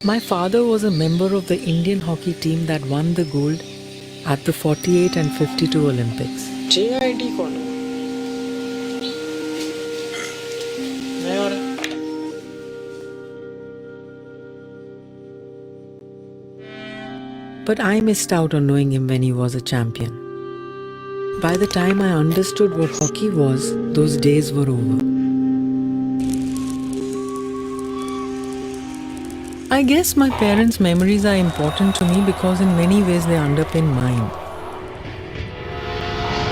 My father was a member of the Indian hockey team that won the gold at the 48 and 52 Olympics. JID कौन है? नहीं हो रहा. But I missed out on knowing him when he was a champion. By the time I understood what hockey was, those days were over. I guess my parents' memories are important to me because in many ways they underpin mine.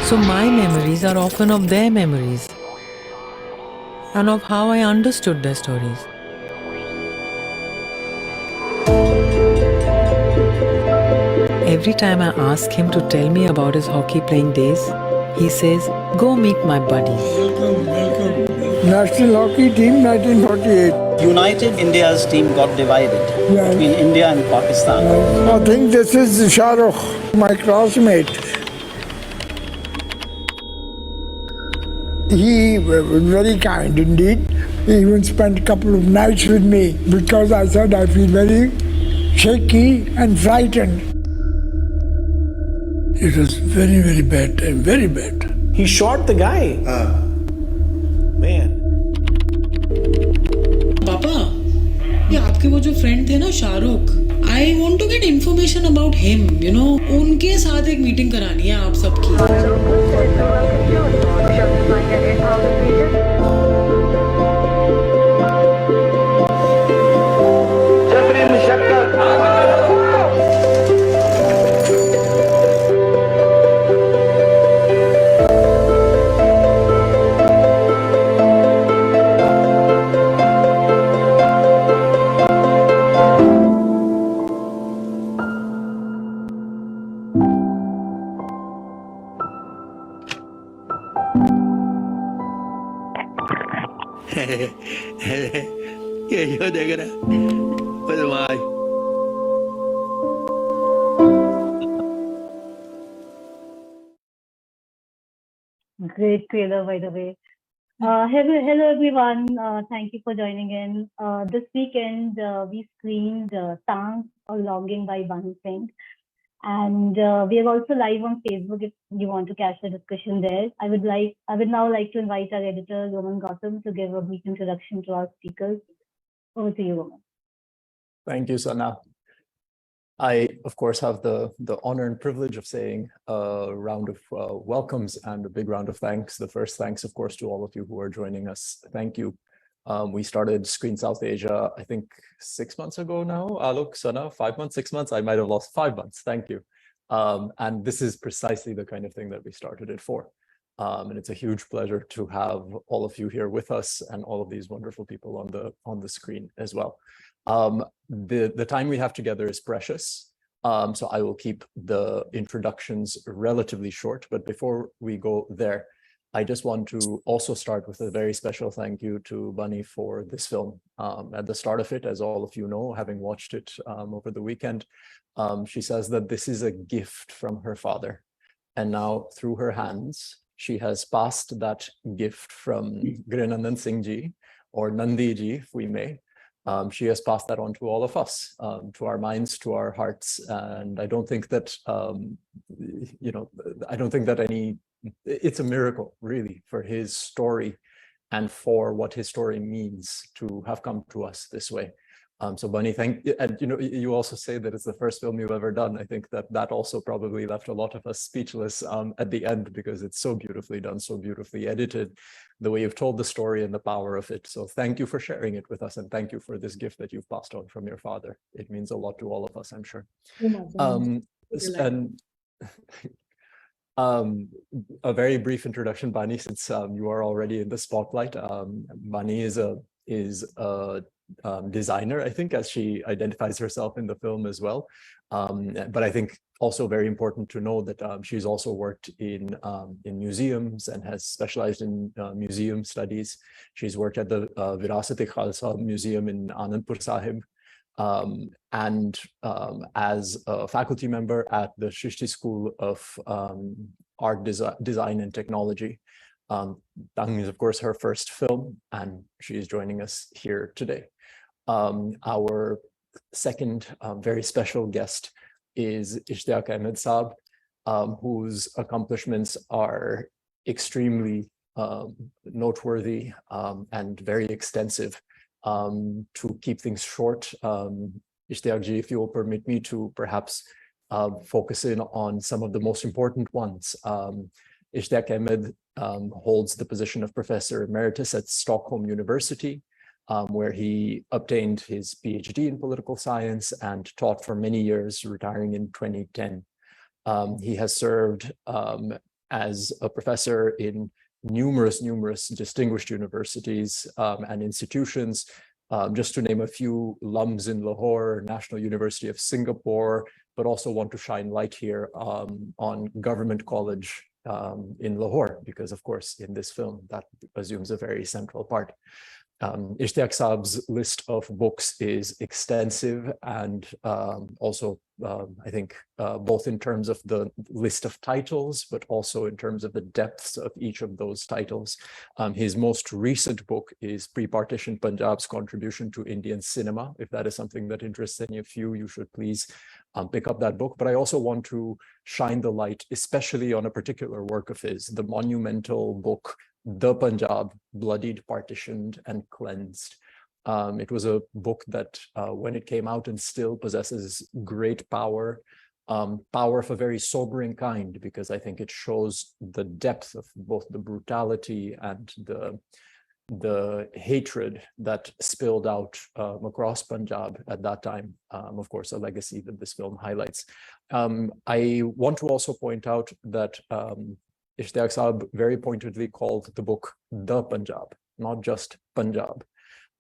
So my memories are often of their memories and of how I understood their stories. Every time I ask him to tell me about his hockey playing days, he says, "Go meet my buddies." Welcome. National hockey team 1948. United India's team got divided between India and Pakistan. I think this is Shah Rukh, my classmate. He was very kind indeed. He even spent a couple of nights with me because I said I feel very shaky and frightened. It was very, very bad time, very bad. He shot the guy. Man. पापा, ये आपके वो जो friend थे ना Shahrukh, I want to get information about him. You know, उनके साथ एक मीटिंग करानी है आप सबकी. You're देख रहा है Great trailer, by the way. Hello everyone. Thank you for joining in. This weekend we screened Taangh or Longing by Bani Singh, and we are also live on Facebook if you want to catch the discussion there. I would now like to invite our editor Roman Gautam to give a brief introduction to our speakers. Over to you, Roman. Thank you, Sana. I, of course, have the honor and privilege of saying a round of welcomes and a big round of thanks. The first thanks, of course, to all of you who are joining us. Thank you. We started Screen Southasia, I think 6 months ago now. Alok, Sana, 5 months, 6 months. I might have lost 5 months. Thank you. And this is precisely the kind of thing that we started it for. And it's a huge pleasure to have all of you here with us and all of these wonderful people on the screen as well. The time we have together is precious, so I will keep the introductions relatively short. But before we go there, I just want to also start with a very special thank you to Bani for this film. At the start of it, as all of you know, having watched it over the weekend, she says that this is a gift from her father. And now through her hands, she has passed that gift from Nandy Singh ji, or Nandi ji, if we may. She has passed that on to all of us, to our minds, to our hearts. And I don't think that, I don't think that it's a miracle, really, for his story and for what his story means to have come to us this way. So Bani, thank you. And you also say that it's the first film you've ever done. I think that also probably left a lot of us speechless at the end, because it's so beautifully done, so beautifully edited, the way you've told the story and the power of it. So thank you for sharing it with us, and thank you for this gift that you've passed on from your father. It means a lot to all of us, I'm sure. A very brief introduction, Bani, since you are already in the spotlight. Bani is a designer, I think, as she identifies herself in the film as well. But I think also very important to know that she's also worked in museums and has specialized in museum studies. She's worked at the Virasat-e Khalsa Museum in Anandpur Sahib, and as a faculty member at the Srishti School of Art Design and Technology. Taangh is, of course, her first film, and she is joining us here today. Our second very special guest is Ishtiaq Ahmed Saab, whose accomplishments are extremely noteworthy and very extensive. To keep things short, Ishtiaq ji, if you will permit me to perhaps focus in on some of the most important ones. Ishtiaq Ahmed holds the position of Professor Emeritus at Stockholm University, where he obtained his PhD in political science and taught for many years, retiring in 2010. He has served as a professor in numerous distinguished universities and institutions. Just to name a few: LUMS in Lahore, National University of Singapore, but also want to shine light here on Government College in Lahore, because of course in this film that assumes a very central part. Ishtiaq Saab's list of books is extensive and also I think both in terms of the list of titles, but also in terms of the depths of each of those titles. His most recent book is Pre-Partition Punjab's Contribution to Indian Cinema. If that is something that interests any of you, you should please pick up that book. But I also want to shine the light, especially on a particular work of his, the monumental book, The Punjab, Bloodied, Partitioned, and Cleansed. It was a book that when it came out and still possesses great power, power of a very sobering kind, because I think it shows the depth of both the brutality and the hatred that spilled out across Punjab at that time. Of course, a legacy that this film highlights. I want to also point out that Ishtiaq Saab very pointedly called the book The Punjab, not just Punjab.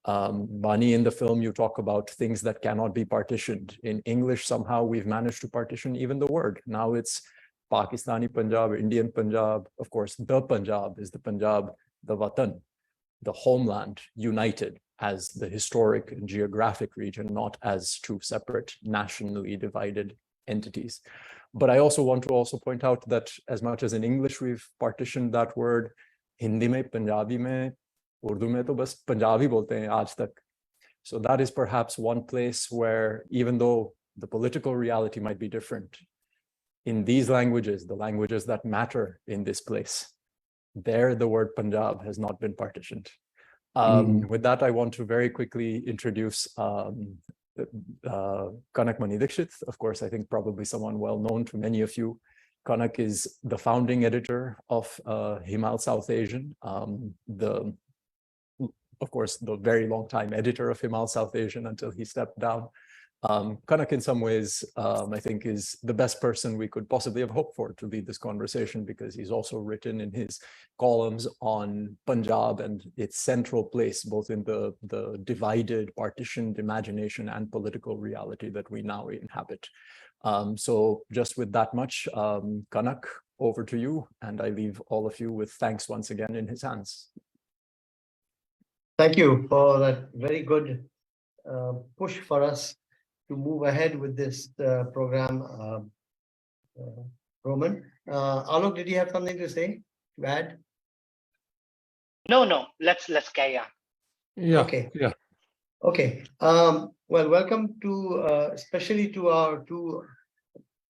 Bani, in the film, you talk about things that cannot be partitioned. In English, somehow we've managed to partition even the word. Now it's Pakistani Punjab, Indian Punjab. Of course, the Punjab is the Punjab, the Watan, the homeland, united as the historic and geographic region, not as two separate nationally divided entities. But I also want to point out that as much as in English we've partitioned that word, Hindi mein, Punjabi mein, Urdu mein to bas Punjabi bolte hain aaj tak. So that is perhaps one place where, even though the political reality might be different, in these languages, the languages that matter in this place, there the word Punjab has not been partitioned. With that, I want to very quickly introduce Kanak Mani Dixit. Of course, I think probably someone well known to many of you. Kanak is the founding editor of Himal Southasian, of course, the very long time editor of Himal Southasian until he stepped down. Kanak, in some ways, I think is the best person we could possibly have hoped for to lead this conversation, because he's also written in his columns on Punjab and its central place, both in the divided, partitioned imagination and political reality that we now inhabit. So just with that much, Kanak, over to you, and I leave all of you with thanks once again in his hands. Thank you for that very good push for us to move ahead with this program, Roman. Alok, did you have something to say, to add? No, let's carry on. Yeah. Okay. Yeah. Okay. Well, welcome to especially to our two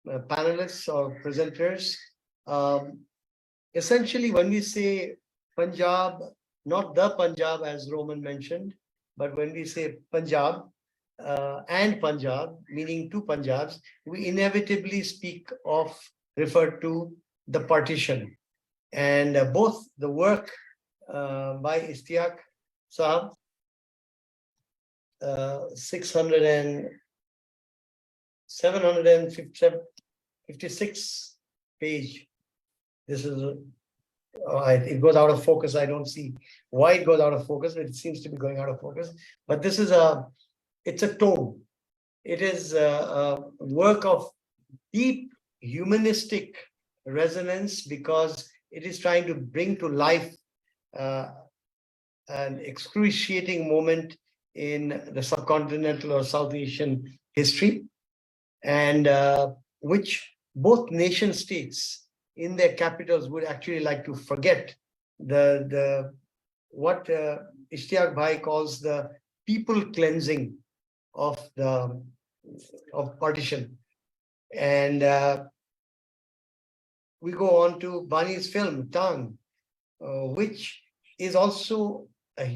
panelists or presenters. Essentially, when we say Punjab, not the Punjab as Roman mentioned, but when we say Punjab and Punjab, meaning two Punjabs, we inevitably refer to the partition. And both the work by Ishtiaq Saab, 756 page. This is, it goes out of focus. I don't see why it goes out of focus, but it seems to be going out of focus. But this is it's a tome. It is a work of deep humanistic resonance, because it is trying to bring to life an excruciating moment in the subcontinental or South Asian history, and which both nation states in their capitals would actually like to forget. What Ishtiaq Bhai calls the people cleansing of partition. And we go on to Bani's film, Taangh, which is also a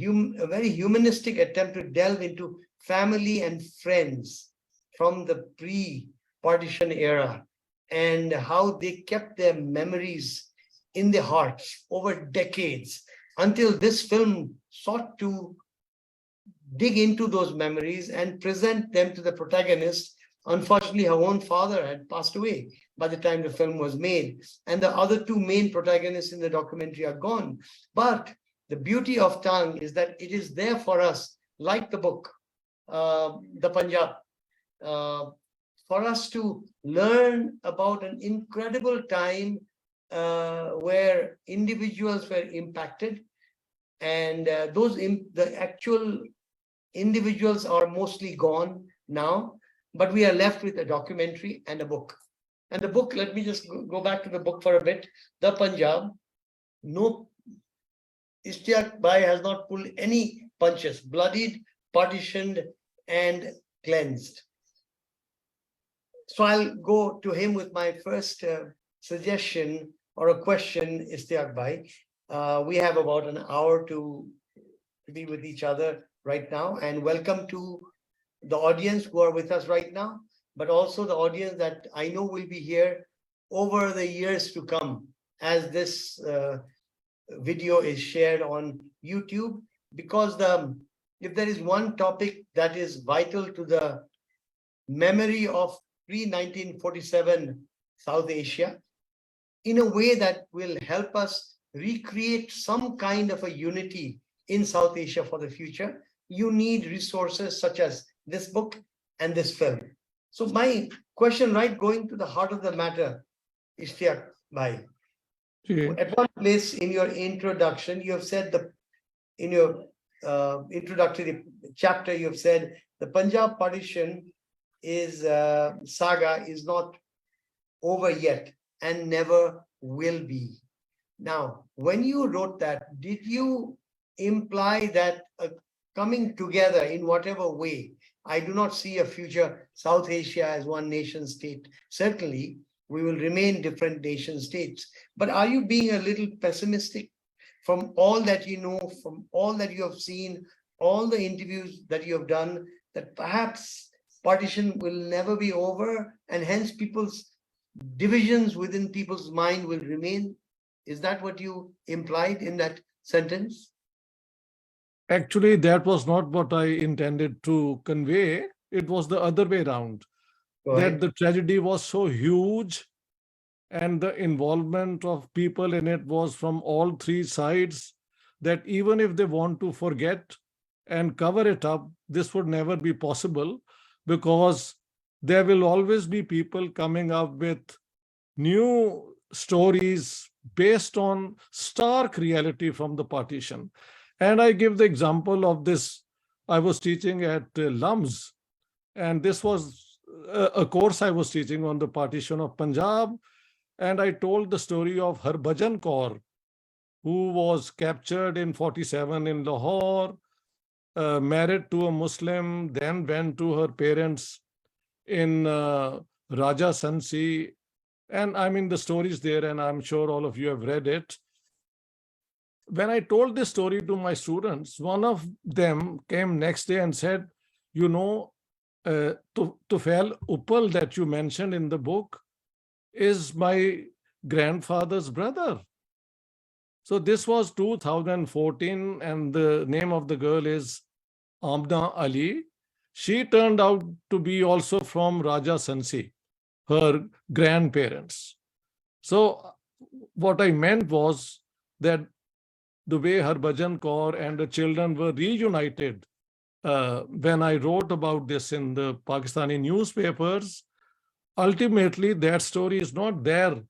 very humanistic attempt to delve into family and friends from the pre-partition era and how they kept their memories in their hearts over decades until this film sought to dig into those memories and present them to the protagonist. Unfortunately, her own father had passed away by the time the film was made, and the other two main protagonists in the documentary are gone. But the beauty of Taangh is that it is there for us, like the book, the Punjab, for us to learn about an incredible time where individuals were impacted, and the actual individuals are mostly gone now, but we are left with a documentary and a book. And the book, let me just go back to the book for a bit. The Punjab, no, Ishtiaq Bhai has not pulled any punches, bloodied, partitioned, and cleansed. So I'll go to him with my first suggestion or a question, Ishtiaq Bhai. We have about an hour to be with each other right now, and welcome to the audience who are with us right now, but also the audience that I know will be here over the years to come as this video is shared on YouTube, because if there is one topic that is vital to the memory of pre-1947 South Asia, in a way that will help us recreate some kind of a unity in South Asia for the future, you need resources such as this book and this film. So my question, right, going to the heart of the matter, Ishtiaq Bhai, at one place in your introduction, you have said in your introductory chapter, you have said the Punjab partition saga is not over yet and never will be. Now, when you wrote that, did you imply that coming together in whatever way? I do not see a future South Asia as one nation state. Certainly, we will remain different nation states. But are you being a little pessimistic from all that you know, from all that you have seen, all the interviews that you have done, that perhaps partition will never be over, and hence people's divisions within people's mind will remain? Is that what you implied in that sentence? Actually, that was not what I intended to convey. It was the other way around. That the tragedy was so huge and the involvement of people in it was from all three sides, that even if they want to forget and cover it up, this would never be possible, because there will always be people coming up with new stories based on stark reality from the partition. And I give the example of this. I was teaching at LUMS, and this was a course I was teaching on the partition of Punjab. And I told the story of Harbhajan Kaur, who was captured in 47 in Lahore, married to a Muslim, then went to her parents in Raja Sansi. And I mean, the story is there, and I'm sure all of you have read it. When I told this story to my students, one of them came next day and said, you know, Tufail Uppal that you mentioned in the book is my grandfather's brother. So this was 2014, and the name of the girl is Amna Ali. She turned out to be also from Raja Sansi, her grandparents. So what I meant was that the way Harbhajan Kaur and the children were reunited, when I wrote about this in the Pakistani newspapers, ultimately that story is not there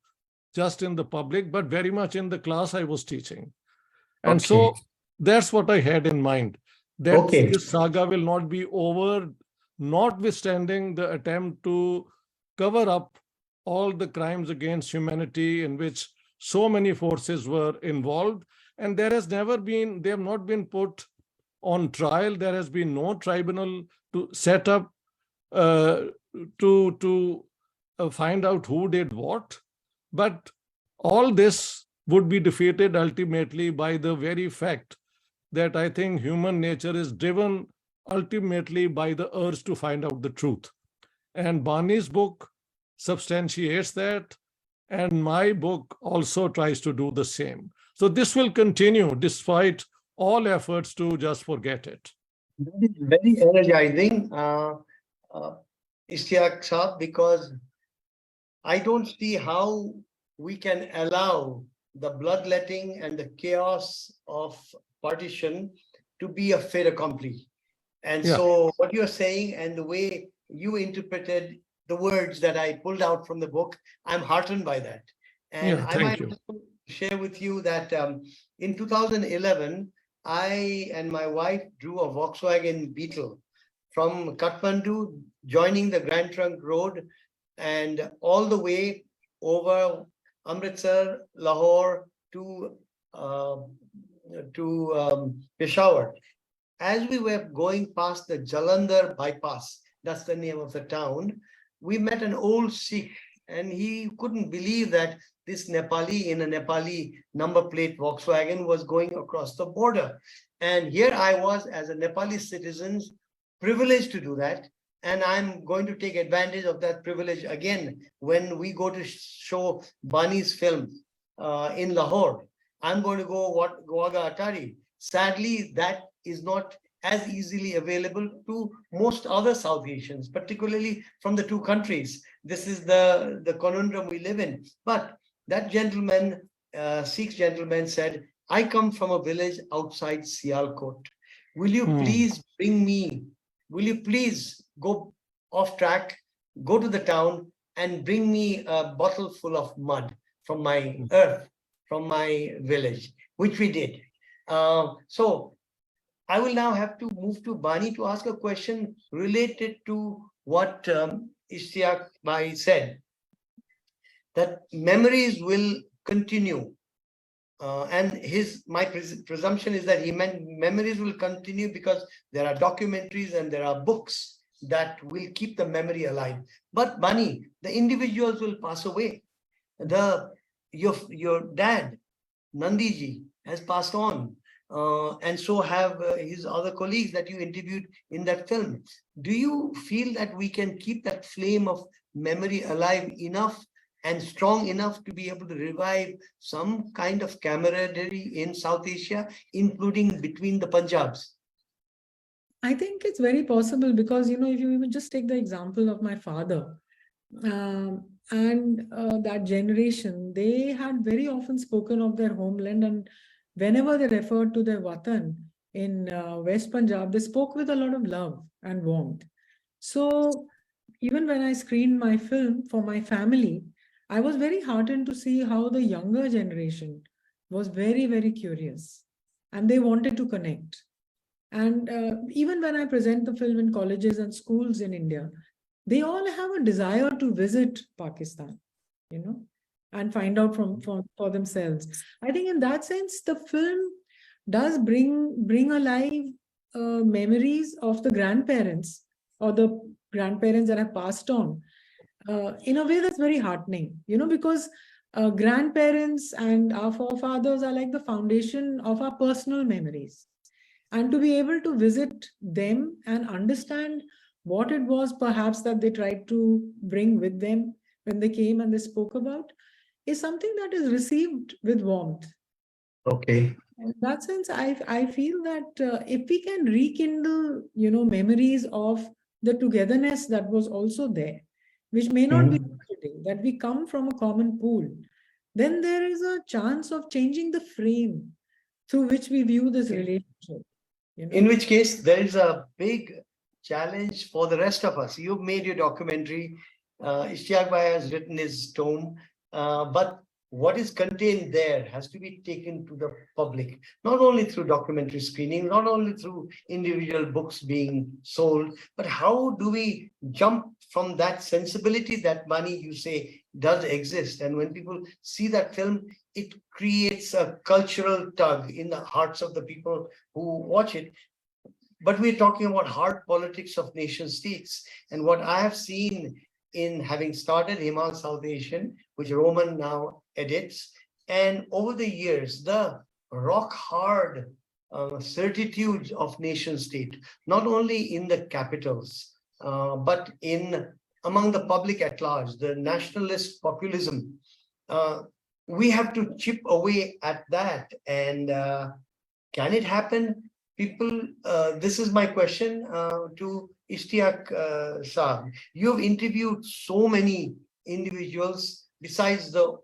just in the public, but very much in the class I was teaching. And so that's what I had in mind, that this saga will not be over, notwithstanding the attempt to cover up all the crimes against humanity in which so many forces were involved. And there has never been, they have not been put on trial. There has been no tribunal to set up to find out who did what. But all this would be defeated ultimately by the very fact that I think human nature is driven ultimately by the urge to find out the truth. And Bani's book substantiates that, and my book also tries to do the same. So this will continue despite all efforts to just forget it. That is very energizing, Ishtiaq Saab, because I don't see how we can allow the bloodletting and the chaos of partition to be a fait accompli. And so what you're saying and the way you interpreted the words that I pulled out from the book, I'm heartened by that. And I might share with you that in 2011, I and my wife drew a Volkswagen Beetle from Kathmandu, joining the Grand Trunk Road and all the way over Amritsar, Lahore to Peshawar. As we were going past the Jalandhar bypass, that's the name of the town, we met an old Sikh, and he couldn't believe that this Nepali in a Nepali number plate Volkswagen was going across the border. And here I was as a Nepali citizen, privileged to do that. And I'm going to take advantage of that privilege again when we go to show Bani's film in Lahore. I'm going to go Guaga Atari. Sadly, that is not as easily available to most other South Asians, particularly from the two countries. This is the conundrum we live in. But that gentleman, Sikh gentleman, said, I come from a village outside Sialkot. Will you please bring me, will you please go off track, go to the town and bring me a bottle full of mud from my earth, from my village, which we did. So I will now have to move to Bani to ask a question related to what Ishtiaq Bhai said, that memories will continue. And my presumption is that he meant memories will continue because there are documentaries and there are books that will keep the memory alive. But Bani, the individuals will pass away. Your dad, Nandy ji, has passed on. And so have his other colleagues that you interviewed in that film. Do you feel that we can keep that flame of memory alive enough and strong enough to be able to revive some kind of camaraderie in South Asia, including between the Punjabs? I think it's very possible because, if you even just take the example of my father and that generation, they had very often spoken of their homeland, and whenever they referred to their watan in West Punjab, they spoke with a lot of love and warmth. So even when I screened my film for my family, I was very heartened to see how the younger generation was very, very curious and they wanted to connect. And even when I present the film in colleges and schools in India, they all have a desire to visit Pakistan, and find out for themselves. I think in that sense, the film does bring alive memories of the grandparents or the grandparents that have passed on in a way that's very heartening, because grandparents and our forefathers are like the foundation of our personal memories. And to be able to visit them and understand what it was perhaps that they tried to bring with them when they came and they spoke about is something that is received with warmth. Okay. In that sense, I feel that if we can rekindle, memories of the togetherness that was also there, which may not be today, that we come from a common pool, then there is a chance of changing the frame through which we view this relationship. In which case, there is a big challenge for the rest of us. You've made your documentary. Ishtiaq Bhai has written his tome. But what is contained there has to be taken to the public, not only through documentary screening, not only through individual books being sold, but how do we jump from that sensibility that Bani, you say, does exist? And when people see that film, it creates a cultural tug in the hearts of the people who watch it. but we're talking about hard politics of nation states. And what I have seen in having started Himal Southasian, which Roman now edits, and over the years, the rock hard certitudes of nation state, not only in the capitals, but among the public at large, the nationalist populism. We have to chip away at that. And can it happen? People, this is my question to Ishtiaq Saab. You have interviewed so many individuals besides the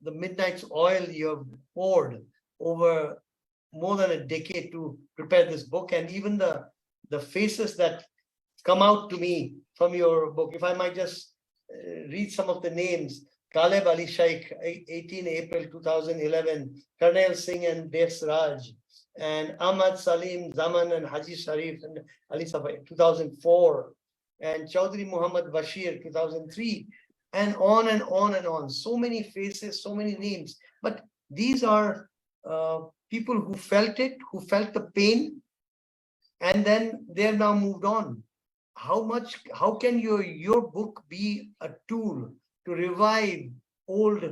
midnight's oil you have poured over more than a decade to prepare this book, and even the faces that come out to me from your book. If I might just read some of the names: Kaleb Ali Shaikh, 18 April 2011, Karnail Singh and Des Raj, and Ahmad Salim Zaman and Haji Sharif and Ali Sabai, 2004, and Chaudhry Muhammad Bashir, 2003, and on and on and on. So many faces, so many names. But these are people who felt it, who felt the pain, and then they're now moved on. How can your book be a tool to revive old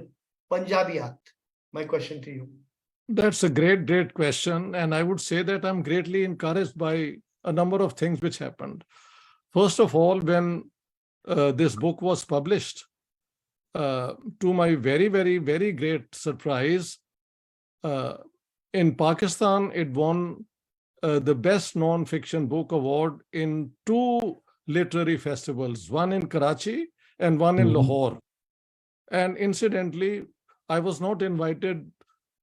Punjabiyat? My question to you. That's a great question. And I would say that I'm greatly encouraged by a number of things which happened. First of all, when this book was published, to my very great surprise, in Pakistan, it won the Best Non-Fiction Book Award in 2 literary festivals, one in Karachi and one in Lahore. And incidentally, I was not invited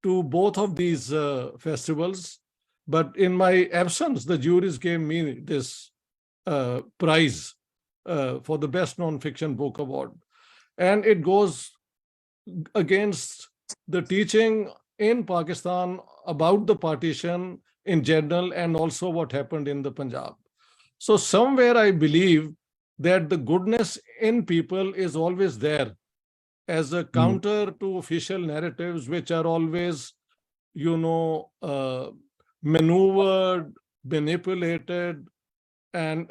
to both of these festivals, but in my absence, the juries gave me this prize for the Best Non-Fiction Book Award. And it goes against the teaching in Pakistan about the partition in general and also what happened in the Punjab. So somewhere I believe that the goodness in people is always there as a counter to official narratives, which are always, maneuvered, manipulated, and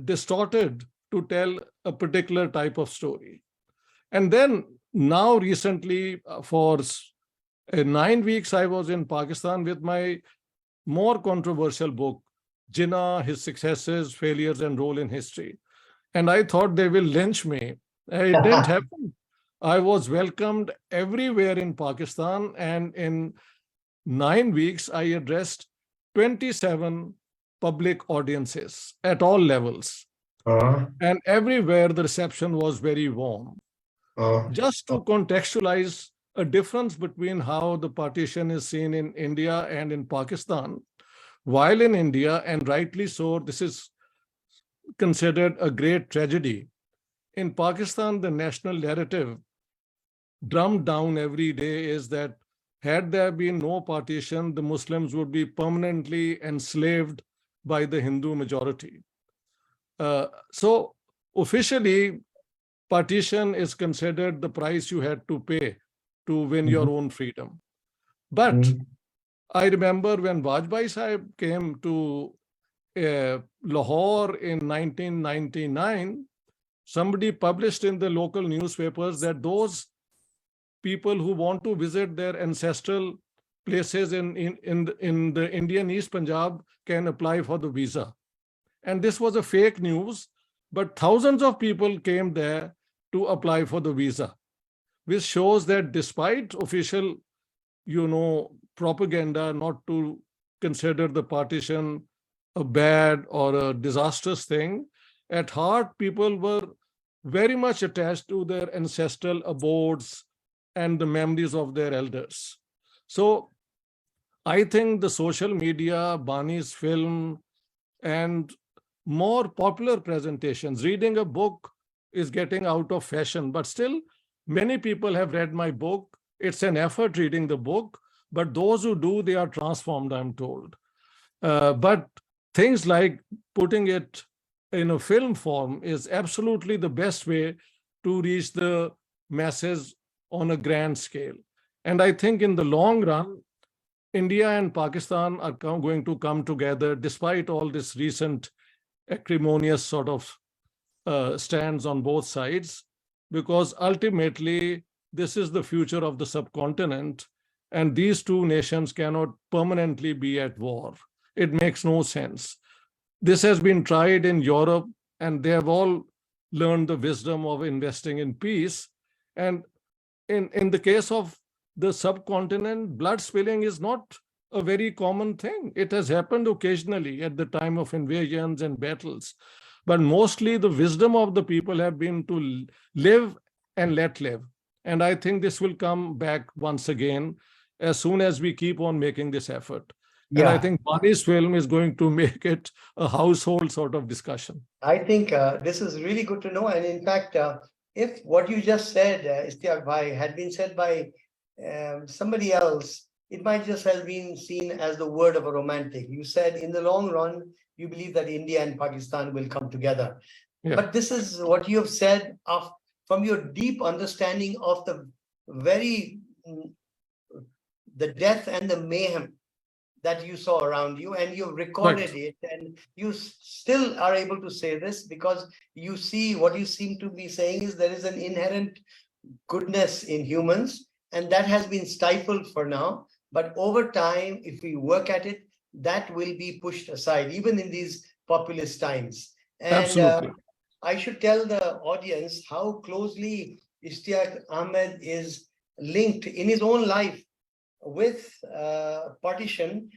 distorted to tell a particular type of story. And then now recently, for 9 weeks, I was in Pakistan with my more controversial book, Jinnah, His Successes, Failures and Role in History. And I thought they will lynch me. It didn't happen. I was welcomed everywhere in Pakistan, and in 9 weeks, I addressed 27 public audiences at all levels. And everywhere the reception was very warm. Just to contextualize a difference between how the partition is seen in India and in Pakistan, while in India, and rightly so, this is considered a great tragedy. In Pakistan, the national narrative drummed down every day is that had there been no partition, the Muslims would be permanently enslaved by the Hindu majority. So officially, partition is considered the price you had to pay to win your own freedom. But I remember when Vajpayee Sahib came to Lahore in 1999, somebody published in the local newspapers that those people who want to visit their ancestral places in the Indian East Punjab can apply for the visa. And this was a fake news, but thousands of people came there to apply for the visa, which shows that despite official, propaganda not to consider the partition a bad or a disastrous thing, at heart, people were very much attached to their ancestral abodes and the memories of their elders. So I think the social media, Bani's film, and more popular presentations, reading a book is getting out of fashion, but still many people have read my book. It's an effort reading the book, but those who do, they are transformed, I'm told. But things like putting it in a film form is absolutely the best way to reach the masses on a grand scale. And I think in the long run, India and Pakistan are going to come together despite all this recent acrimonious sort of stands on both sides, because ultimately this is the future of the subcontinent, and these two nations cannot permanently be at war. It makes no sense. This has been tried in Europe, and they have all learned the wisdom of investing in peace. And in the case of the subcontinent, blood spilling is not a very common thing. It has happened occasionally at the time of invasions and battles. But mostly the wisdom of the people have been to live and let live. And I think this will come back once again as soon as we keep on making this effort. And I think Bani's film is going to make it a household sort of discussion. I think this is really good to know. And in fact, if what you just said, Ishtiaq Bhai, had been said by somebody else, it might just have been seen as the word of a romantic. You said in the long run, you believe that India and Pakistan will come together. Yeah. But this is what you have said from your deep understanding of the death and the mayhem that you saw around you, and you've recorded it, and you still are able to say this because you see what you seem to be saying is there is an inherent goodness in humans, and that has been stifled for now. But over time, if we work at it, that will be pushed aside, even in these populist times. And I should tell the audience how closely Ishtiaq Ahmed is linked in his own life with partition,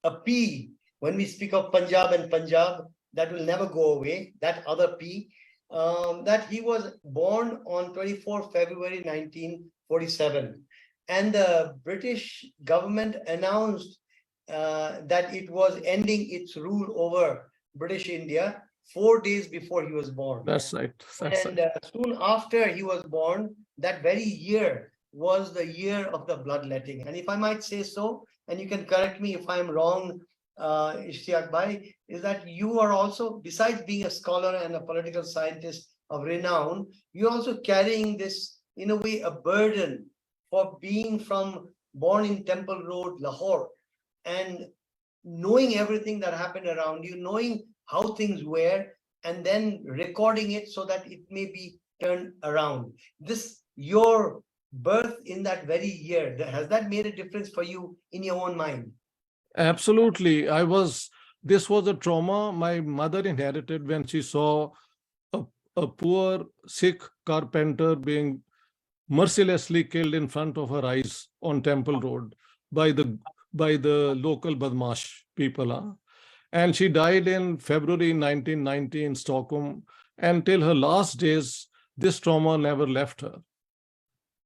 a P. When we speak of Punjab and Punjab, that will never go away, that other P, that he was born on 24 February 1947. And the British government announced that it was ending its rule over British India 4 days before he was born. That's right. Soon after he was born, that very year was the year of the bloodletting. And if I might say so, and you can correct me if I'm wrong, Ishtiaq Bhai, is that you are also, besides being a scholar and a political scientist of renown, you're also carrying this, in a way, a burden for being born in Temple Road, Lahore, and knowing everything that happened around you, knowing how things were, and then recording it so that it may be turned around. Your birth in that very year, has that made a difference for you in your own mind? Absolutely. This was a trauma my mother inherited when she saw a poor Sikh carpenter being mercilessly killed in front of her eyes on Temple Road by the local Badmash people. And she died in February 1990 in Stockholm. And till her last days, this trauma never left her.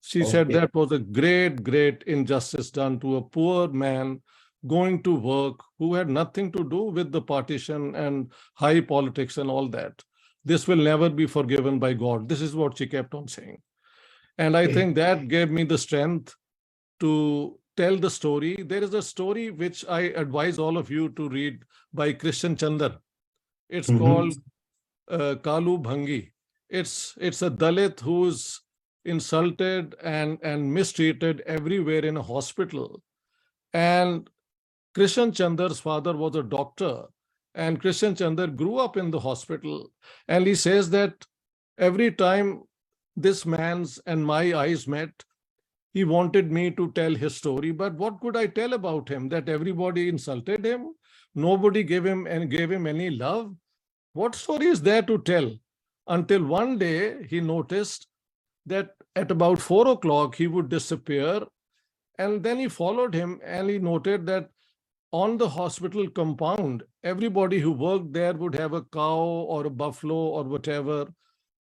She said that was a great, great injustice done to a poor man going to work who had nothing to do with the partition and high politics and all that. This will never be forgiven by God. This is what she kept on saying. And I think that gave me the strength to tell the story. There is a story which I advise all of you to read by Christian Chandar. It's called Kalu Bhangi. It's a Dalit who's insulted and mistreated everywhere in a hospital. And Christian Chandar's father was a doctor, and Christian Chandar grew up in the hospital. And he says that every time this man's and my eyes met, he wanted me to tell his story. But what could I tell about him? That everybody insulted him? Nobody gave him any love? What story is there to tell? Until one day he noticed that at about 4 o'clock he would disappear. And then he followed him and he noted that on the hospital compound, everybody who worked there would have a cow or a buffalo or whatever,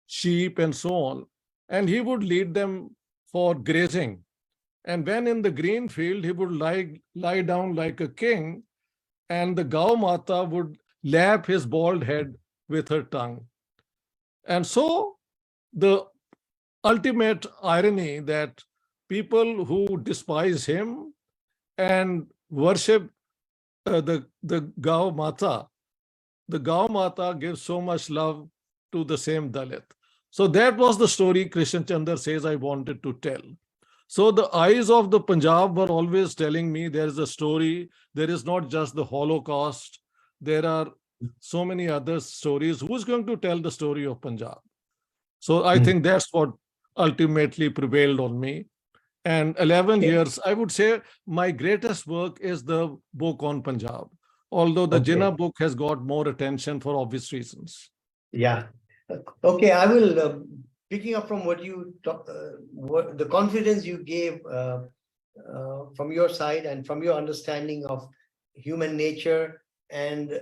sheep and so on. And he would lead them for grazing. And when in the green field, he would lie down like a king, and the Gau Mata would lap his bald head with her tongue. And so the ultimate irony that people who despise him and worship the Gau Mata gives so much love to the same Dalit. So that was the story Christian Chandar says I wanted to tell. So the eyes of the Punjab were always telling me there is a story. There is not just the Holocaust. There are so many other stories. Who's going to tell the story of Punjab? So I think that's what ultimately prevailed on me. And 11 years, I would say my greatest work is the book on Punjab, although the Jinnah book has got more attention for obvious reasons. Yeah. Okay, I will, picking up from what you talk, the confidence you gave from your side and from your understanding of human nature and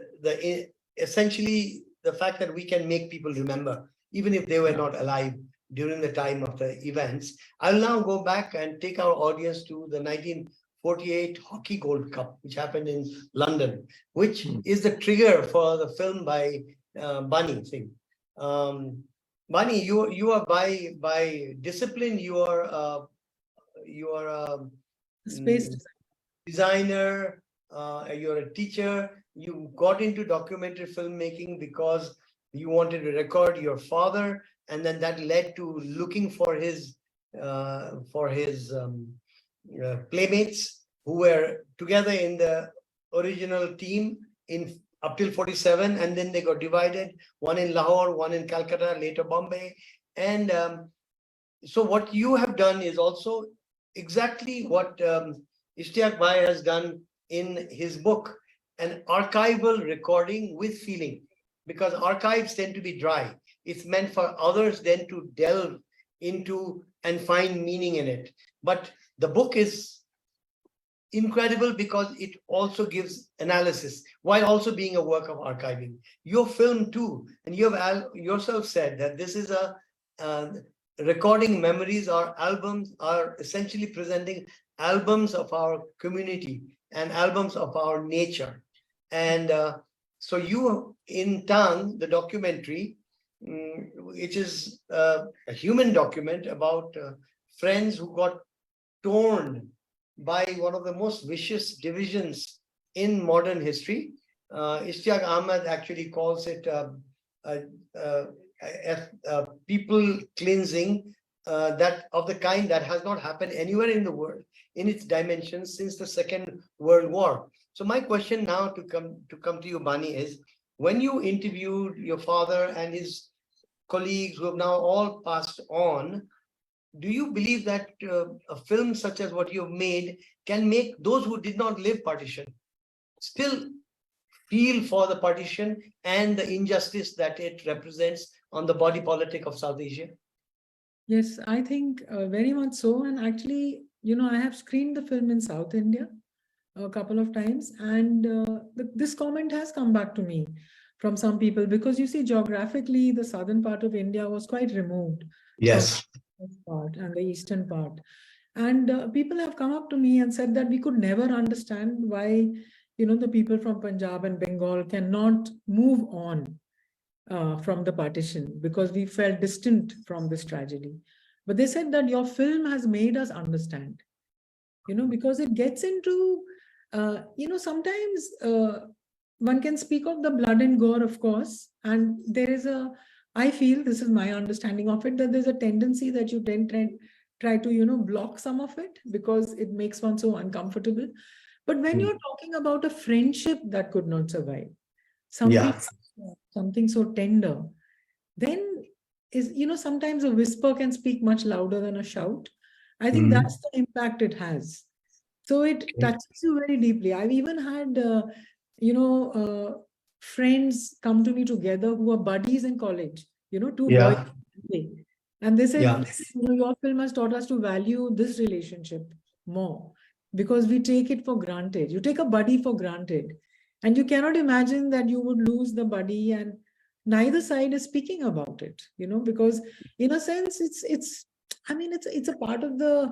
essentially the fact that we can make people remember, even if they were not alive during the time of the events. I'll now go back and take our audience to the 1948 Hockey Gold Cup, which happened in London, which is the trigger for the film by Bani Singh. Bani, you are by discipline, you are a Space designer, you're a teacher. You got into documentary filmmaking because you wanted to record your father, and then that led to looking for his playmates who were together in the original team in up till 47, and then they got divided, one in Lahore, one in Calcutta, later Bombay. And so what you have done is also exactly what Ishtiaq Bhai has done in his book, an archival recording with feeling, because archives tend to be dry. It's meant for others then to delve into and find meaning in it. But the book is incredible because it also gives analysis while also being a work of archiving. Your film too, and you have yourself said that this is a recording memories or albums are essentially presenting albums of our community and albums of our nature. And so you in Taangh, the documentary, which is a human document about friends who got torn by one of the most vicious divisions in modern history. Ishtiaq Ahmed actually calls it people cleansing that of the kind that has not happened anywhere in the world in its dimensions since the Second World War. So my question now to come to you, Bani, is when you interviewed your father and his colleagues who have now all passed on, do you believe that a film such as what you've made can make those who did not live partition still feel for the partition and the injustice that it represents on the body politic of South Asia? Yes, I think very much so. And actually, I have screened the film in South India a couple of times, and this comment has come back to me from some people, because you see, geographically, the southern part of India was quite removed. Yes. Part and the eastern part, and people have come up to me and said that we could never understand why the people from Punjab and Bengal cannot move on from the partition, because we felt distant from this tragedy. But they said that your film has made us understand, because it gets into sometimes one can speak of the blood and gore, of course, and there is I feel, this is my understanding of it, that there's a tendency that you then try to, block some of it because it makes one so uncomfortable. But when you're talking about a friendship that could not survive, something so tender, then is, sometimes a whisper can speak much louder than a shout. I think that's the impact it has. So it touches you very deeply. I've even had, friends come to me together who are buddies in college, two boys. And they said, your film has taught us to value this relationship more, because we take it for granted. You take a buddy for granted, and you cannot imagine that you would lose the buddy, and neither side is speaking about it, because in a sense, it's a part of the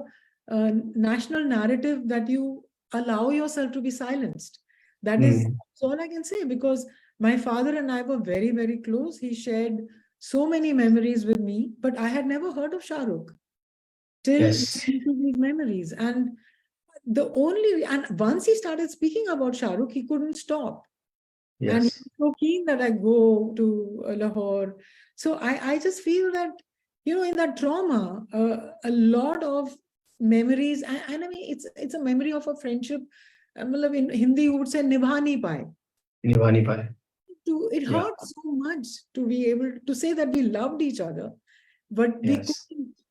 national narrative that you allow yourself to be silenced. That is all I can say, because my father and I were very, very close. He shared so many memories with me, but I had never heard of Shah Rukh till these memories. And once he started speaking about Shah Rukh, he couldn't stop. And he was so keen that I go to Lahore. So I just feel that, in that trauma, a lot of memories, and I mean, it's a memory of a friendship. In Hindi, you would say "nibha nahi paaye." Nibhani Pai. It Yeah. hurts so much to be able to say that we loved each other, but Yes.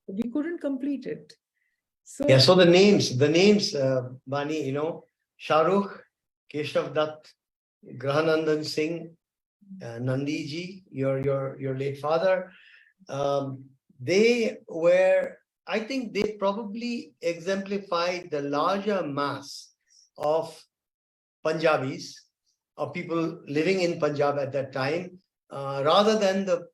we couldn't complete it. So Yeah, so the names, Bani, Shahrukh, Keshav Dutt, Grahanandan Singh, Nandy ji, your late father, they were, I think they probably exemplified the larger mass of Punjabis, of people living in Punjab at that time, rather than the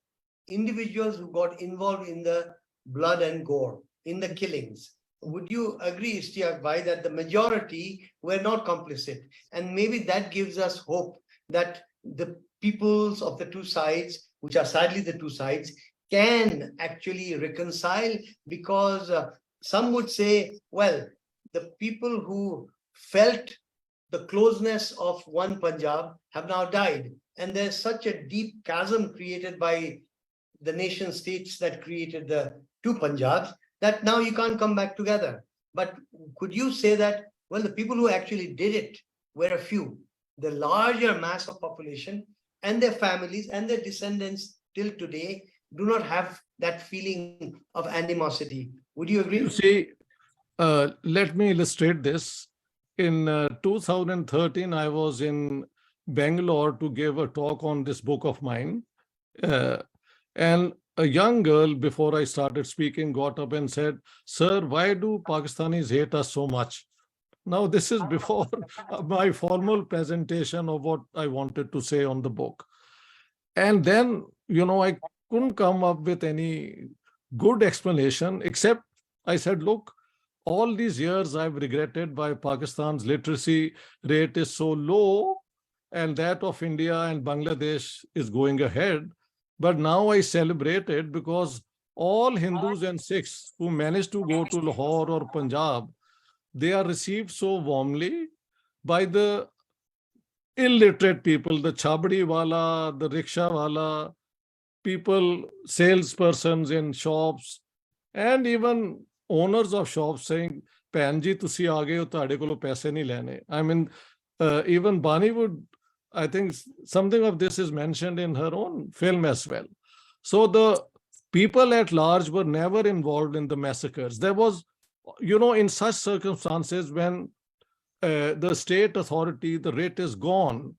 individuals who got involved in the blood and gore, in the killings. Would you agree, Ishtiaq Bhai, that the majority were not complicit? And maybe that gives us hope that the peoples of the two sides, which are sadly the two sides, can actually reconcile, because some would say, well, the people who felt the closeness of one Punjab have now died. And there's such a deep chasm created by the nation states that created the two Punjabs that now you can't come back together. But could you say that, well, the people who actually did it were a few, the larger mass of population and their families and their descendants till today do not have that feeling of animosity. Would you agree? You see, let me illustrate this. In 2013, I was in Bangalore to give a talk on this book of mine. And a young girl, before I started speaking, got up and said, "Sir, why do Pakistanis hate us so much?" Now, this is before my formal presentation of what I wanted to say on the book. And then, I couldn't come up with any good explanation, except I said, look, all these years I've regretted why Pakistan's literacy rate is so low and that of India and Bangladesh is going ahead. But now I celebrate it because all Hindus and Sikhs who managed to go to Lahore or Punjab, they are received so warmly by the illiterate people, the chabdi wala, the rickshaw wala, people, salespersons in shops, and even owners of shops saying, "Bhan ji, tusi aa gaye ho, tade kolo paise nahi lene." I mean, even Bani would, I think something of this is mentioned in her own film as well. So the people at large were never involved in the massacres. There was, in such circumstances when the state authority, the writ is gone,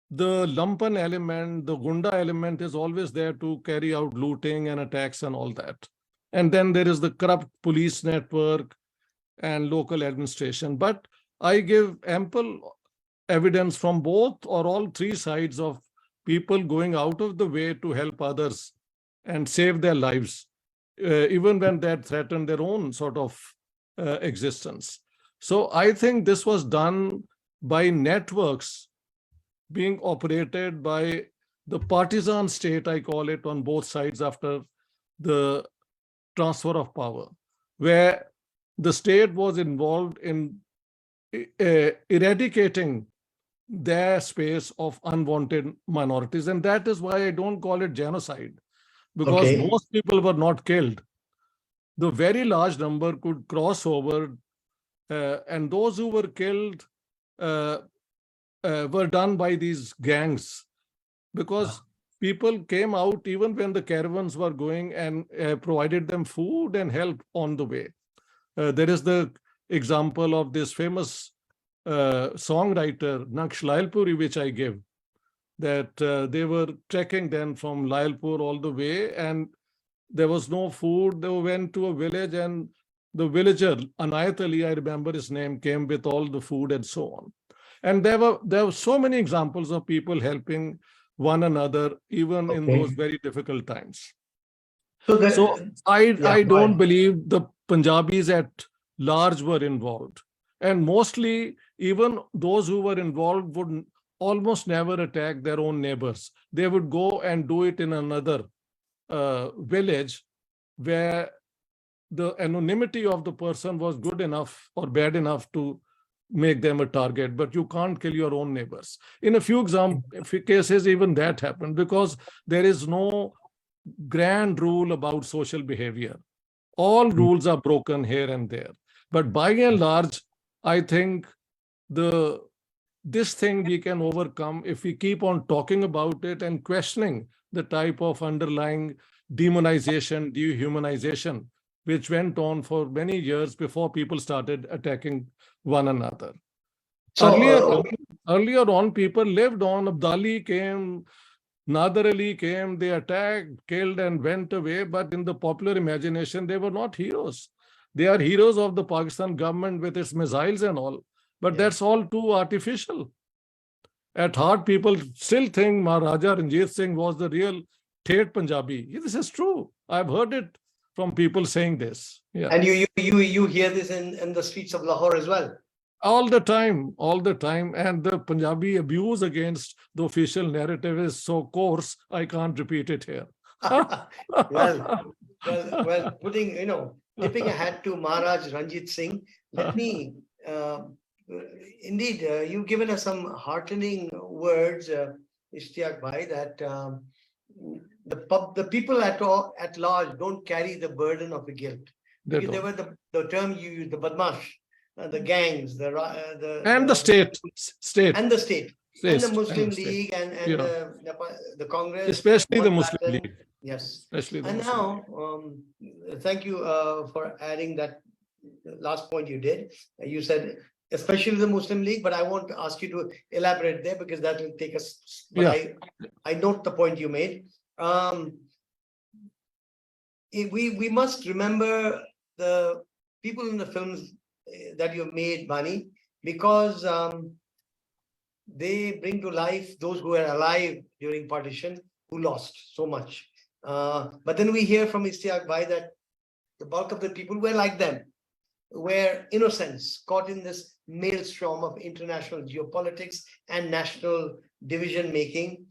the lumpen element, the gunda element is always there to carry out looting and attacks and all that. And then there is the corrupt police network and local administration. But I give ample evidence from both or all three sides of people going out of the way to help others and save their lives, even when that threatened their own sort of existence. So I think this was done by networks being operated by the partisan state, I call it, on both sides after the transfer of power, where the state was involved in eradicating their space of unwanted minorities. And that is why I don't call it genocide, because most people were not killed. The very large number could cross over, and those who were killed were done by these gangs, because people came out even when the caravans were going and provided them food and help on the way. There is the example of this famous songwriter, Naqsh Lailpuri, which I give, that they were trekking then from Lailpur all the way, and there was no food. They went to a village, and the villager, Anayat Ali, I remember his name, came with all the food and so on. And there were so many examples of people helping one another, even in those very difficult times. So I don't believe the Punjabis at large were involved. And mostly, even those who were involved would almost never attack their own neighbors. They would go and do it in another village where the anonymity of the person was good enough or bad enough to make them a target, but you can't kill your own neighbors. In a few cases, even that happened, because there is no grand rule about social behavior. All rules are broken here and there. But by and large, I think this thing we can overcome if we keep on talking about it and questioning the type of underlying demonization, dehumanization, which went on for many years before people started attacking one another. So earlier on, people lived on. Abdali came, Nader Ali came, they attacked, killed, and went away. But in the popular imagination, they were not heroes. They are heroes of the Pakistan government with its missiles and all. But that's all too artificial. At heart, people still think Maharaja Ranjit Singh was the real Thet Punjabi. This is true. I've heard it from people saying this. Yeah. And you hear this in the streets of Lahore as well. All the time. And the Punjabi abuse against the official narrative is so coarse, I can't repeat it here. well, putting, tipping a hat to Maharaj Ranjit Singh, let me, indeed, you've given us some heartening words, Ishtiaq Bhai, that the people at large don't carry the burden of the guilt. They were the term you used, the badmash, the gangs, the state, and the state, and the Muslim League, and the Congress, especially the Muslim League. Yes, especially. And now, thank you for adding that last point you did. You said especially the Muslim League, but I want to ask you to elaborate there because that will take us. But I note the point you made. We must remember the people in the films that you've made, Bani, because they bring to life those who were alive during partition, who lost so much. But then we hear from Ishtiaq Bhai that the bulk of the people were like them, were innocents caught in this maelstrom of international geopolitics and national division making.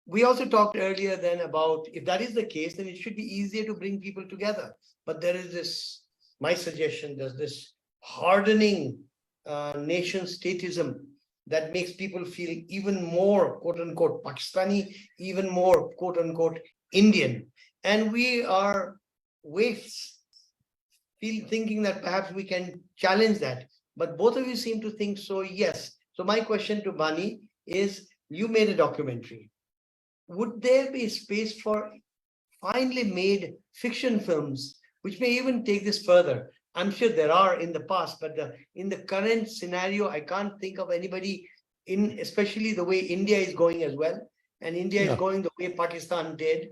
We also talked earlier then about, if that is the case, then it should be easier to bring people together. But there is this, my suggestion, there's this hardening nation statism that makes people feel even more, quote unquote, Pakistani, even more, quote unquote, Indian. And we are waifs, thinking that perhaps we can challenge that. But both of you seem to think so, yes. So my question to Bani is, you made a documentary. Would there be space for finely made fiction films, which may even take this further? I'm sure there are in the past, but in the current scenario, I can't think of anybody, especially the way India is going as well. And India is going the way Pakistan did.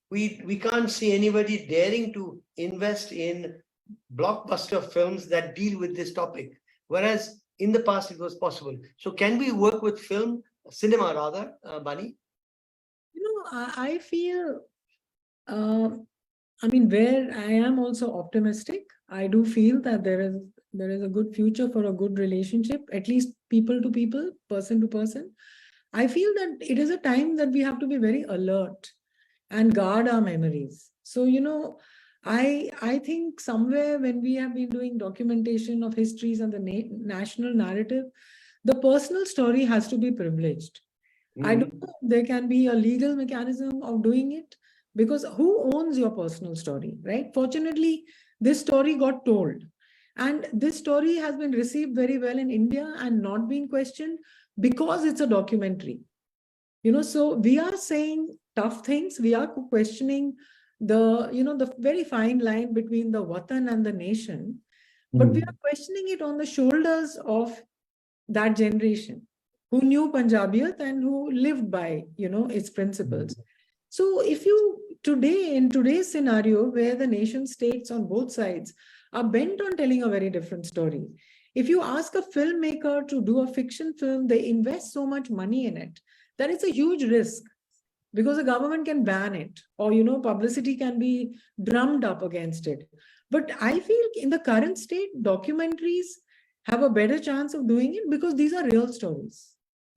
We can't see anybody daring to invest in blockbuster films that deal with this topic. Whereas in the past, it was possible. So can we work with cinema rather, Bani? I feel, where I am also optimistic, I do feel that there is a good future for a good relationship, at least people to people, person to person. I feel that it is a time that we have to be very alert and guard our memories. So, I think somewhere when we have been doing documentation of histories and the national narrative, the personal story has to be privileged. I don't know if there can be a legal mechanism of doing it, because who owns your personal story, right? Fortunately, this story got told. And this story has been received very well in India and not been questioned because it's a documentary. So we are saying tough things. We are questioning the very fine line between the Watan and the nation. But we are questioning it on the shoulders of that generation who knew Punjabiyat and who lived by, its principles. So if in today's scenario, where the nation states on both sides are bent on telling a very different story, if you ask a filmmaker to do a fiction film, they invest so much money in it that it's a huge risk, because the government can ban it, or, publicity can be drummed up against it. But I feel in the current state, documentaries have a better chance of doing it because these are real stories.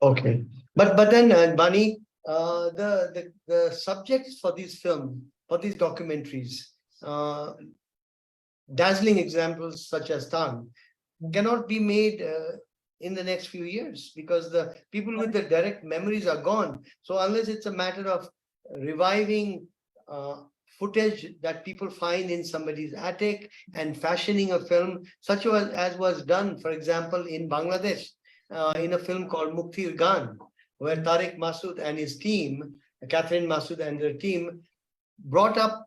Okay, but then Bani, the subjects for these films, for these documentaries, dazzling examples such as Taangh, cannot be made in the next few years because the people with the direct memories are gone. So unless it's a matter of reviving footage that people find in somebody's attic and fashioning a film, such as was done, for example, in Bangladesh, in a film called Muktir Gan, where Tariq Masood and his team, Catherine Masood and their team, brought up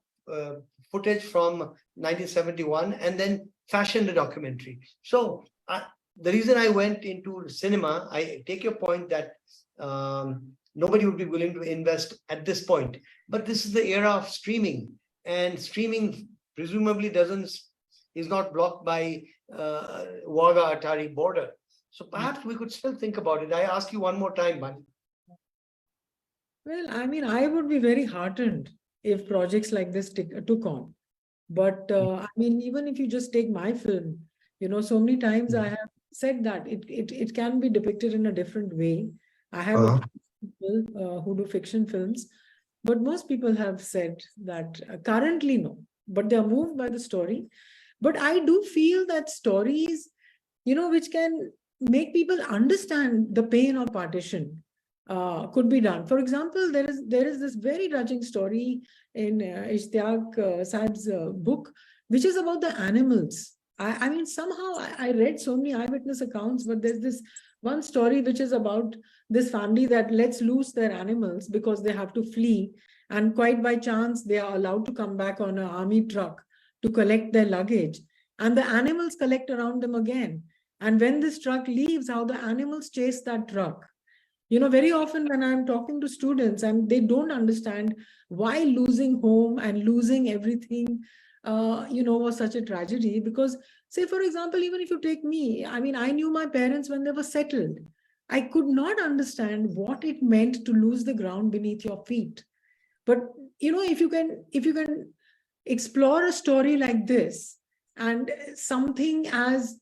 footage from 1971 and then fashioned a documentary. So the reason I went into cinema, I take your point that nobody would be willing to invest at this point. But this is the era of streaming, and streaming presumably is not blocked by Wagah Atari border. So perhaps we could still think about it. I ask you one more time, Bani. Well, I mean, I would be very heartened if projects like this took on. But I mean, even if you just take my film, so many times I have said that it can be depicted in a different way. I have people who do fiction films, but most people have said that currently no, but they are moved by the story. But I do feel that stories, which can make people understand the pain of partition, could be done. For example, there is this very touching story in Ishtiaq Sahib's book, which is about the animals. I mean, somehow I read so many eyewitness accounts, but there's this one story which is about this family that lets loose their animals because they have to flee. And quite by chance, they are allowed to come back on an army truck to collect their luggage. And the animals collect around them again. And when this truck leaves, how the animals chase that truck. Very often when I'm talking to students and they don't understand why losing home and losing everything, was such a tragedy. Because say, for example, even if you take me, I mean, I knew my parents when they were settled. I could not understand what it meant to lose the ground beneath your feet. But, if you can explore a story like this and something as,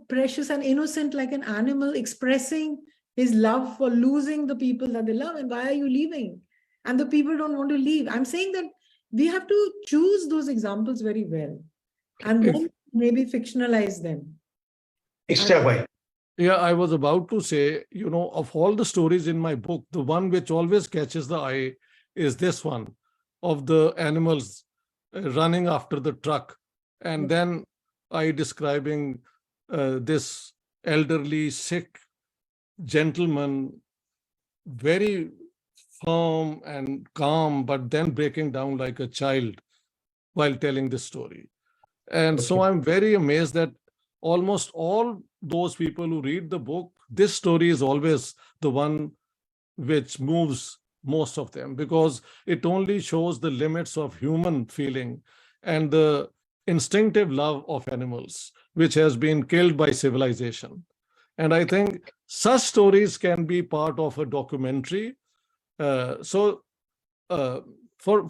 precious and innocent like an animal expressing his love for losing the people that they love, and why are you leaving? And the people don't want to leave. I'm saying that we have to choose those examples very well and then maybe fictionalize them. Yeah, I was about to say, of all the stories in my book, the one which always catches the eye is this one of the animals running after the truck. And then I describing this elderly, sick gentleman, very firm and calm, but then breaking down like a child while telling this story. And so I'm very amazed that almost all those people who read the book, this story is always the one which moves most of them, because it only shows the limits of human feeling and the instinctive love of animals, which has been killed by civilization. And I think such stories can be part of a documentary. From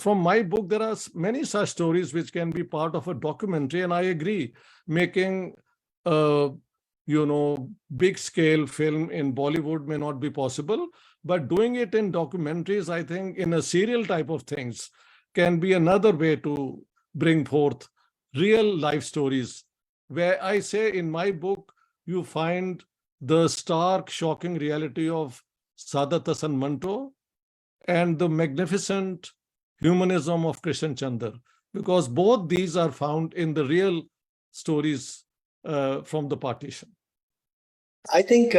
my book, there are many such stories which can be part of a documentary. And I agree, making big scale film in Bollywood may not be possible, but doing it in documentaries, I think in a serial type of things, can be another way to bring forth real life stories, where I say in my book, you find the stark, shocking reality of Sadat Hasan Manto and the magnificent humanism of Krishan Chandra, because both these are found in the real stories from the partition. I think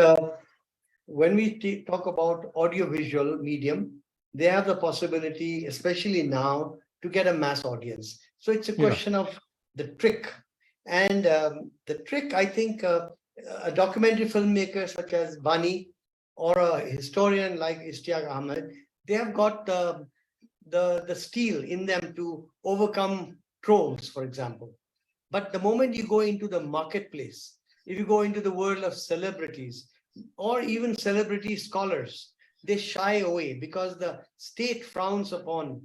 when we talk about audiovisual medium, they have the possibility, especially now, to get a mass audience. So it's a question of the trick. And the trick, I think, a documentary filmmaker such as Bani or a historian like Ishtiaq Ahmed, they have got the steel in them to overcome trolls, for example. But the moment you go into the marketplace, if you go into the world of celebrities or even celebrity scholars, they shy away because the state frowns upon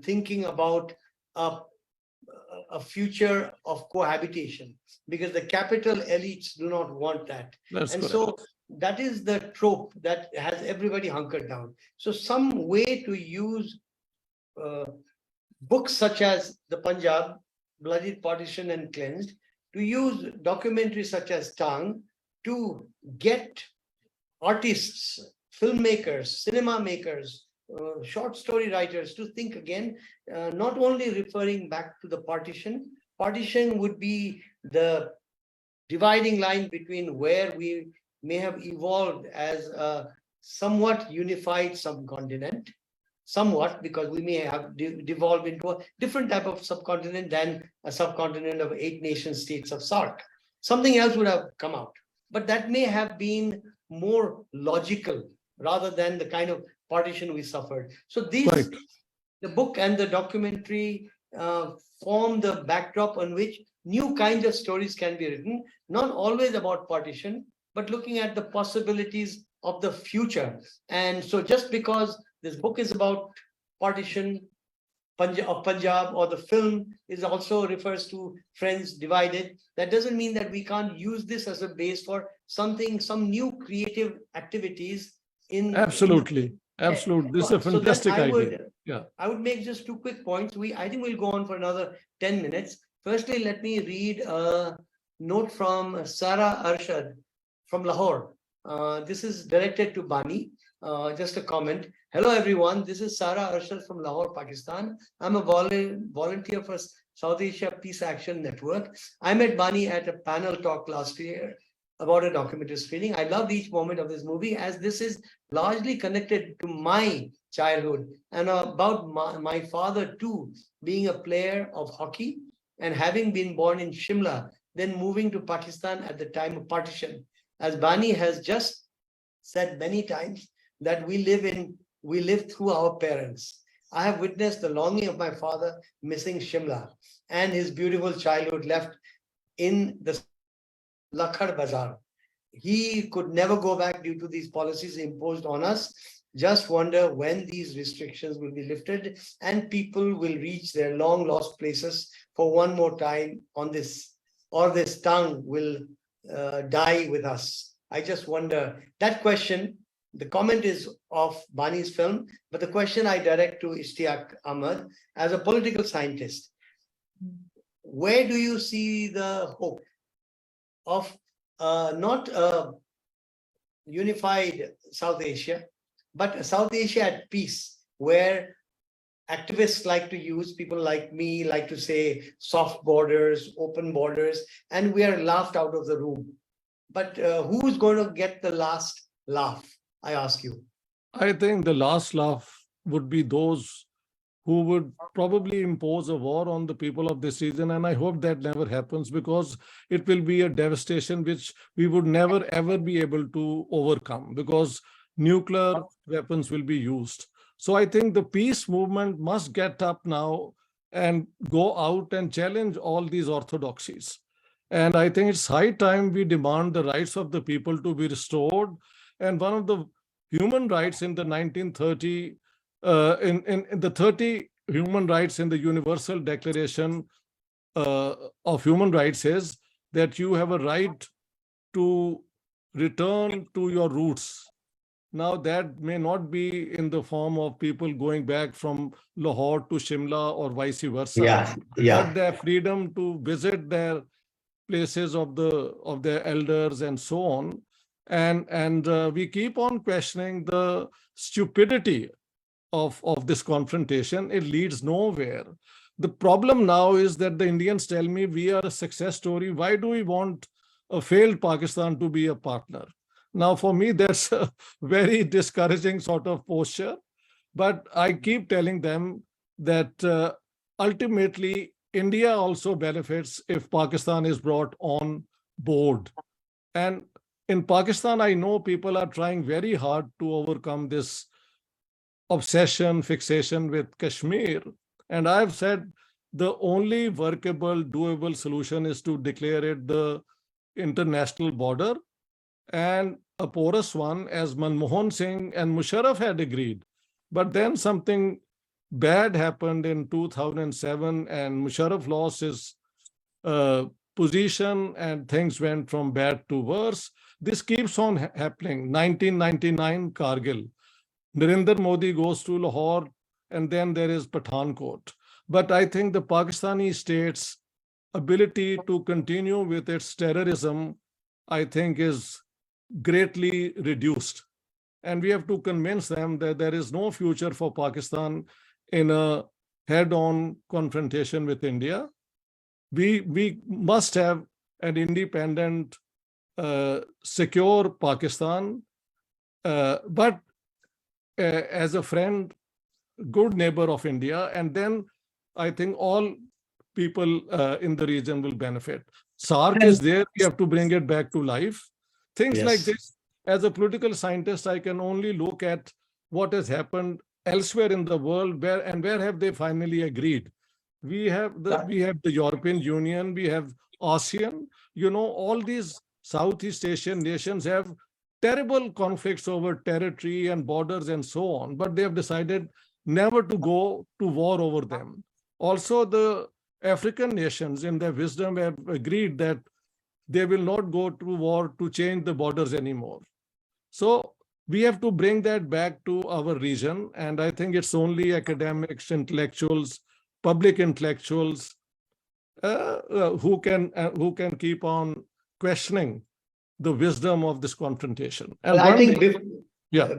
thinking about a future of cohabitation, because the capital elites do not want that. So that is the trope that has everybody hunkered down. So some way to use books such as The Punjab, Bloodied, Partition and Cleansed, to use documentaries such as Taangh to get artists, filmmakers, cinema makers, short story writers to think again, not only referring back to the partition. Partition would be the dividing line between where we may have evolved as a somewhat unified subcontinent, somewhat, because we may have devolved into a different type of subcontinent than a subcontinent of 8 nation states of SAARC. Something else would have come out, but that may have been more logical rather than the kind of partition we suffered. So these, right, the book and the documentary form the backdrop on which new kinds of stories can be written, not always about partition, but looking at the possibilities of the future. And so just because this book is about partition of Punjab, or the film is also refers to Friends Divided, that doesn't mean that we can't use this as a base for something, some new creative activities in. Absolutely. Absolutely. This is a fantastic idea. Yeah. I would make just 2 quick points. I think we'll go on for another 10 minutes. Firstly, let me read a note from Sara Arshad from Lahore. This is directed to Bani. Just a comment. Hello, everyone. This is Sara Arshad from Lahore, Pakistan. I'm a volunteer for South Asia Peace Action Network. I met Bani at a panel talk last year about a documentary screening. I loved each moment of this movie, as this is largely connected to my childhood and about my father too, being a player of hockey and having been born in Shimla, then moving to Pakistan at the time of partition. As Bani has just said many times, that we live through our parents. I have witnessed the longing of my father missing Shimla and his beautiful childhood left in the Lakhar Bazaar. He could never go back due to these policies imposed on us. Just wonder when these restrictions will be lifted and people will reach their long lost places for one more time on this, or this tongue will die with us. I just wonder. That question, the comment is of Bani's film, but the question I direct to Ishtiaq Ahmed as a political scientist. Where do you see the hope of not a unified South Asia, but a South Asia at peace, where activists like to use, people like me like to say soft borders, open borders, and we are laughed out of the room. But who's going to get the last laugh, I ask you? I think the last laugh would be those who would probably impose a war on the people of this region. And I hope that never happens, because it will be a devastation which we would never, ever be able to overcome, because nuclear weapons will be used. So I think the peace movement must get up now and go out and challenge all these orthodoxies. And I think it's high time we demand the rights of the people to be restored. And one of the human rights in the 1930, in the 30 human rights in the Universal Declaration of Human Rights is that you have a right to return to your roots. Now that may not be in the form of people going back from Lahore to Shimla or vice versa. But their freedom to visit their places of their elders and so on. And we keep on questioning the stupidity of this confrontation. It leads nowhere. The problem now is that the Indians tell me we are a success story. Why do we want a failed Pakistan to be a partner? Now, for me, that's a very discouraging sort of posture. But I keep telling them that ultimately, India also benefits if Pakistan is brought on board. And in Pakistan, I know people are trying very hard to overcome this obsession, fixation with Kashmir. And I've said the only workable, doable solution is to declare it the international border, and a porous one, as Manmohan Singh and Musharraf had agreed. But then something bad happened in 2007, and Musharraf lost his position, and things went from bad to worse. This keeps on happening. 1999, Kargil. Narendra Modi goes to Lahore, and then there is Pathankot. But I think the Pakistani state's ability to continue with its terrorism, I think, is greatly reduced. and we have to convince them that there is no future for Pakistan in a head-on confrontation with India. We must have an independent, secure Pakistan, but as a friend, good neighbor of India, and then I think all people in the region will benefit. SARC is there, we have to bring it back to life. Things like this, as a political scientist, I can only look at what has happened elsewhere in the world, where have they finally agreed. We have the European Union, we have ASEAN, all these Southeast Asian nations have terrible conflicts over territory and borders and so on, but they have decided never to go to war over them. Also, the African nations in their wisdom have agreed that they will not go to war to change the borders anymore. So we have to bring that back to our region, and I think it's only academics, intellectuals, public intellectuals who can keep on questioning the wisdom of this confrontation. And I think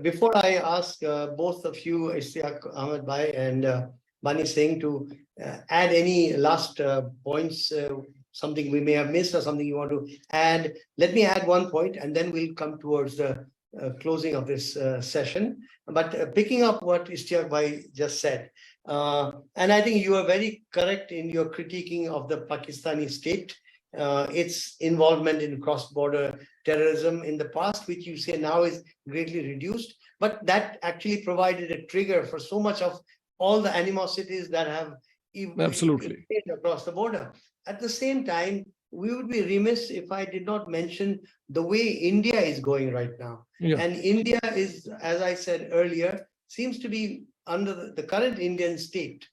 before I ask both of you, Ishtiaq Ahmed Bhai and Bani Singh, to add any last points, something we may have missed or something you want to add, let me add one point and then we'll come towards the closing of this session. But picking up what Ishtiaq Bhai just said, and I think you are very correct in your critiquing of the Pakistani state, its involvement in cross-border terrorism in the past, which you say now is greatly reduced, but that actually provided a trigger for so much of all the animosities that have absolutely across the border. At the same time, we would be remiss if I did not mention the way India is going right now. Yeah. And India is, as I said earlier, seems to be under the current Indian state,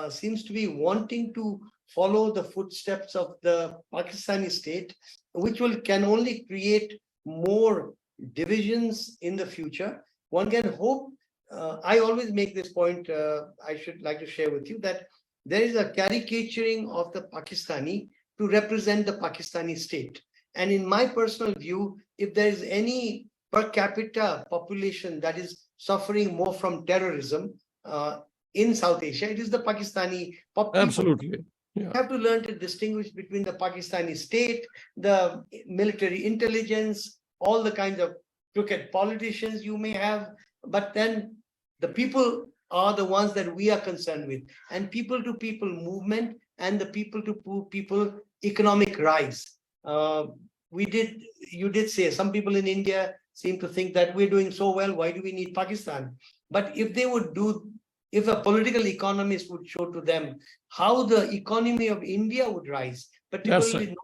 seems to be wanting to follow the footsteps of the Pakistani state, which can only create more divisions in the future. One can hope, I always make this point, I should like to share with you, that there is a caricaturing of the Pakistani to represent the Pakistani state. And in my personal view, if there is any per capita population that is suffering more from terrorism in South Asia, it is the Pakistani population. Absolutely. Yeah. You have to learn to distinguish between the Pakistani state, the military intelligence, all the kinds of crooked politicians you may have, but then the people are the ones that we are concerned with, and people-to-people movement and the people-to-people economic rise. You did say some people in India seem to think that we're doing so well, why do we need Pakistan? But if a political economist would show to them how the economy of India would rise, particularly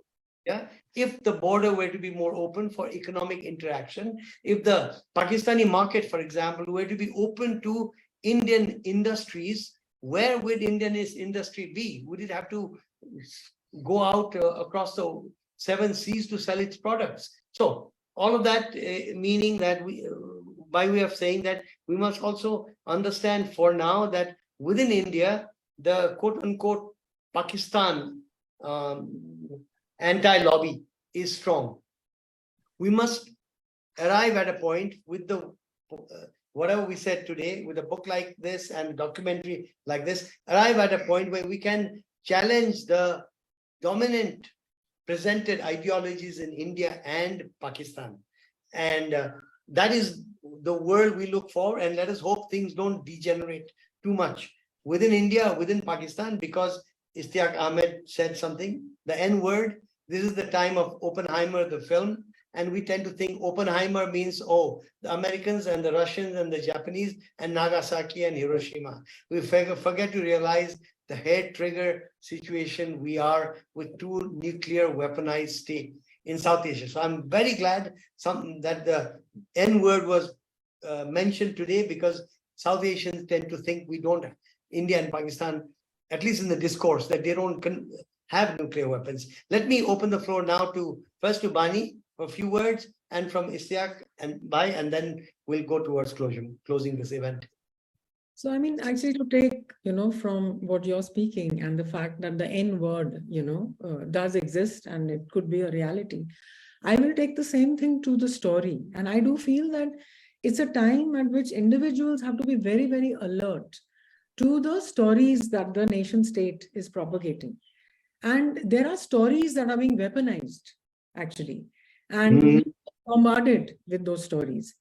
if the border were to be more open for economic interaction, if the Pakistani market, for example, were to be open to Indian industries, where would Indian industry be? Would it have to go out across the 7 seas to sell its products? So all of that meaning that by way of saying that we must also understand for now that within India, the quote-unquote Pakistan anti-lobby is strong. We must arrive at a point with the whatever we said today, with a book like this and a documentary like this, arrive at a point where we can challenge the dominant presented ideologies in India and Pakistan. And that is the world we look for, and let us hope things don't degenerate too much within India, within Pakistan, because Ishtiaq Ahmed said something, the N word. This is the time of Oppenheimer, the film, and we tend to think Oppenheimer means, oh, the Americans and the Russians and the Japanese and Nagasaki and Hiroshima. We forget to realize the hair trigger situation we are with 2 nuclear weaponized states in South Asia. So I'm very glad that the N word was mentioned today, because South Asians tend to think we don't, India and Pakistan, at least in the discourse, that they don't have nuclear weapons. Let me open the floor now first to Bani for a few words, and from Ishtiaq and Bhai, and then we'll go towards closing this event. So, I mean, actually to take, from what you're speaking and the fact that the N word, does exist and it could be a reality, I will take the same thing to the story. And I do feel that it's a time at which individuals have to be very, very alert to the stories that the nation state is propagating. And there are stories that are being weaponized, actually, and we are bombarded with those stories.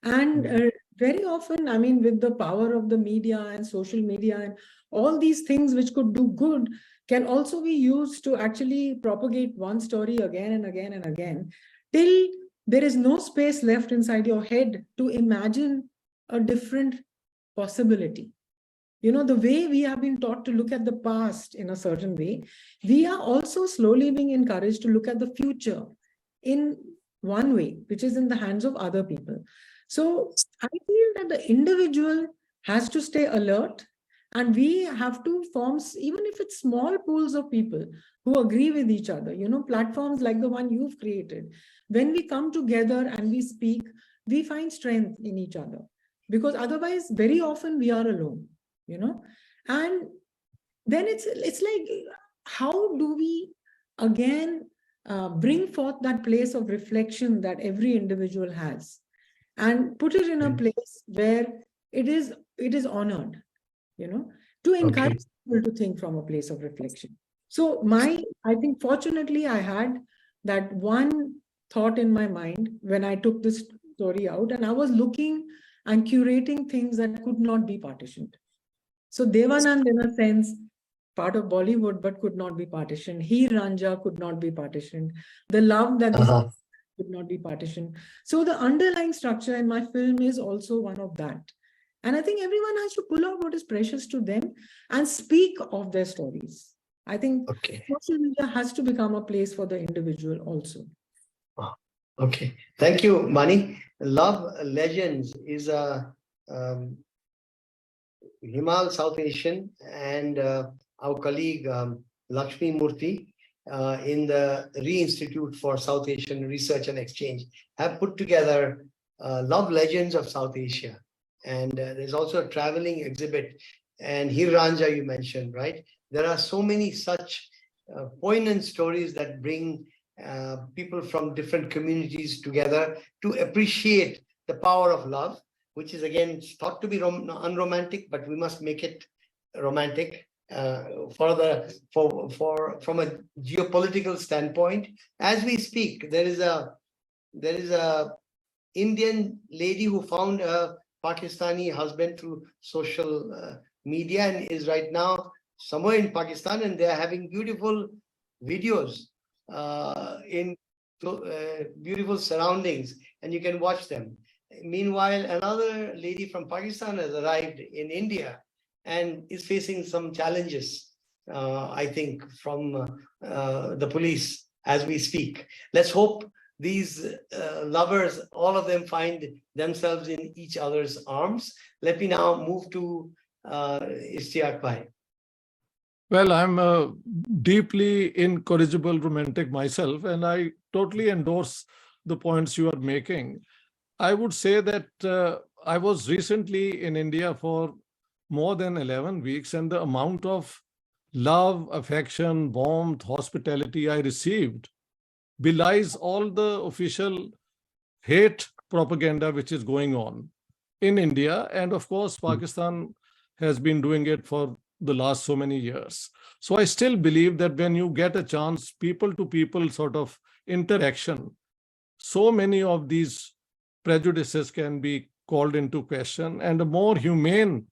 And very often, I mean, with the power of the media and social media and all these things which could do good can also be used to actually propagate one story again and again and again, till there is no space left inside your head to imagine a different possibility. You know, the way we have been taught to look at the past in a certain way, we are also slowly being encouraged to look at the future in one way, which is in the hands of other people. So I feel that the individual has to stay alert, and we have to form, even if it's small pools of people who agree with each other, you know, platforms like the one you've created. When we come together and we speak, we find strength in each other, because otherwise very often we are alone, you know. And then it's like, how do we again bring forth that place of reflection that every individual has, and put it in a place where it is honored, you know, to encourage people to think from a place of reflection. So I think fortunately I had that one thought in my mind when I took this story out, and I was looking and curating things that could not be partitioned. So Devanand, in a sense, part of Bollywood, but could not be partitioned. Heer Ranja could not be partitioned. The love that could not be partitioned. So the underlying structure in my film is also one of that. And I think everyone has to pull out what is precious to them and speak of their stories. I think social media has to become a place for the individual also. Okay, thank you, Bani. Love Legends is a Himal Southasian and our colleague Lakshmi Murthy in the Re-Institute for South Asian Research and Exchange have put together Love Legends of South Asia. And there's also a traveling exhibit. And Heer Ranja you mentioned, right? There are so many such poignant stories that bring people from different communities together to appreciate the power of love, which is again thought to be unromantic, but we must make it romantic from a geopolitical standpoint. As we speak, there is a Indian lady who found a Pakistani husband through social media and is right now somewhere in Pakistan, and they are having beautiful videos in beautiful surroundings, and you can watch them. Meanwhile, another lady from Pakistan has arrived in India and is facing some challenges, I think, from the police as we speak. Let's hope these lovers, all of them, find themselves in each other's arms. Let me now move to Ishtiaq Bhai. Well, I'm a deeply incorrigible romantic myself, and I totally endorse the points you are making. I would say that I was recently in India for more than 11 weeks, and the amount of love, affection, warmth, hospitality I received belies all the official hate propaganda which is going on in India. And of course, Pakistan has been doing it for the last so many years. So I still believe that when you get a chance, people to people sort of interaction, so many of these prejudices can be called into question, and a more humane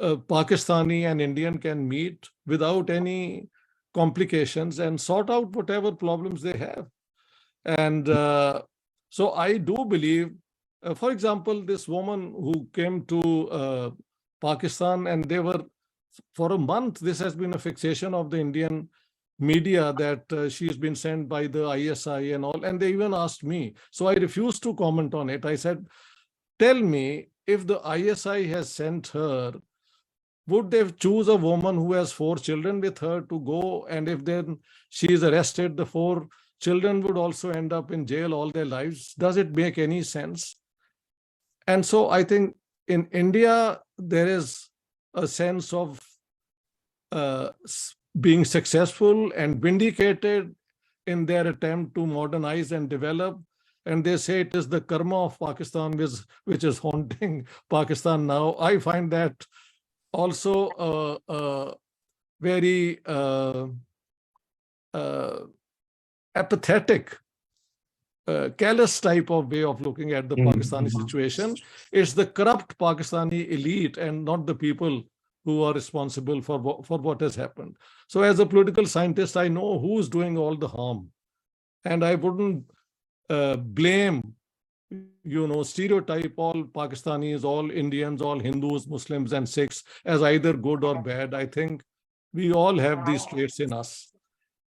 Pakistani and Indian can meet without any complications and sort out whatever problems they have. And so I do believe, for example, this woman who came to Pakistan, and they were, for a month, this has been a fixation of the Indian media that she's been sent by the ISI and all, and they even asked me. So I refused to comment on it. I said, tell me, if the ISI has sent her, would they choose a woman who has 4 children with her to go? And if then she is arrested, the 4 children would also end up in jail all their lives. Does it make any sense? And so I think in India, there is a sense of being successful and vindicated in their attempt to modernize and develop. and they say it is the karma of Pakistan which is haunting Pakistan now. I find that also very apathetic, callous type of way of looking at the Pakistani situation. It's the corrupt Pakistani elite and not the people who are responsible for what has happened. So as a political scientist, I know who's doing all the harm. And I wouldn't blame, stereotype all Pakistanis, all Indians, all Hindus, Muslims, and Sikhs as either good or bad. I think we all have these traits in us.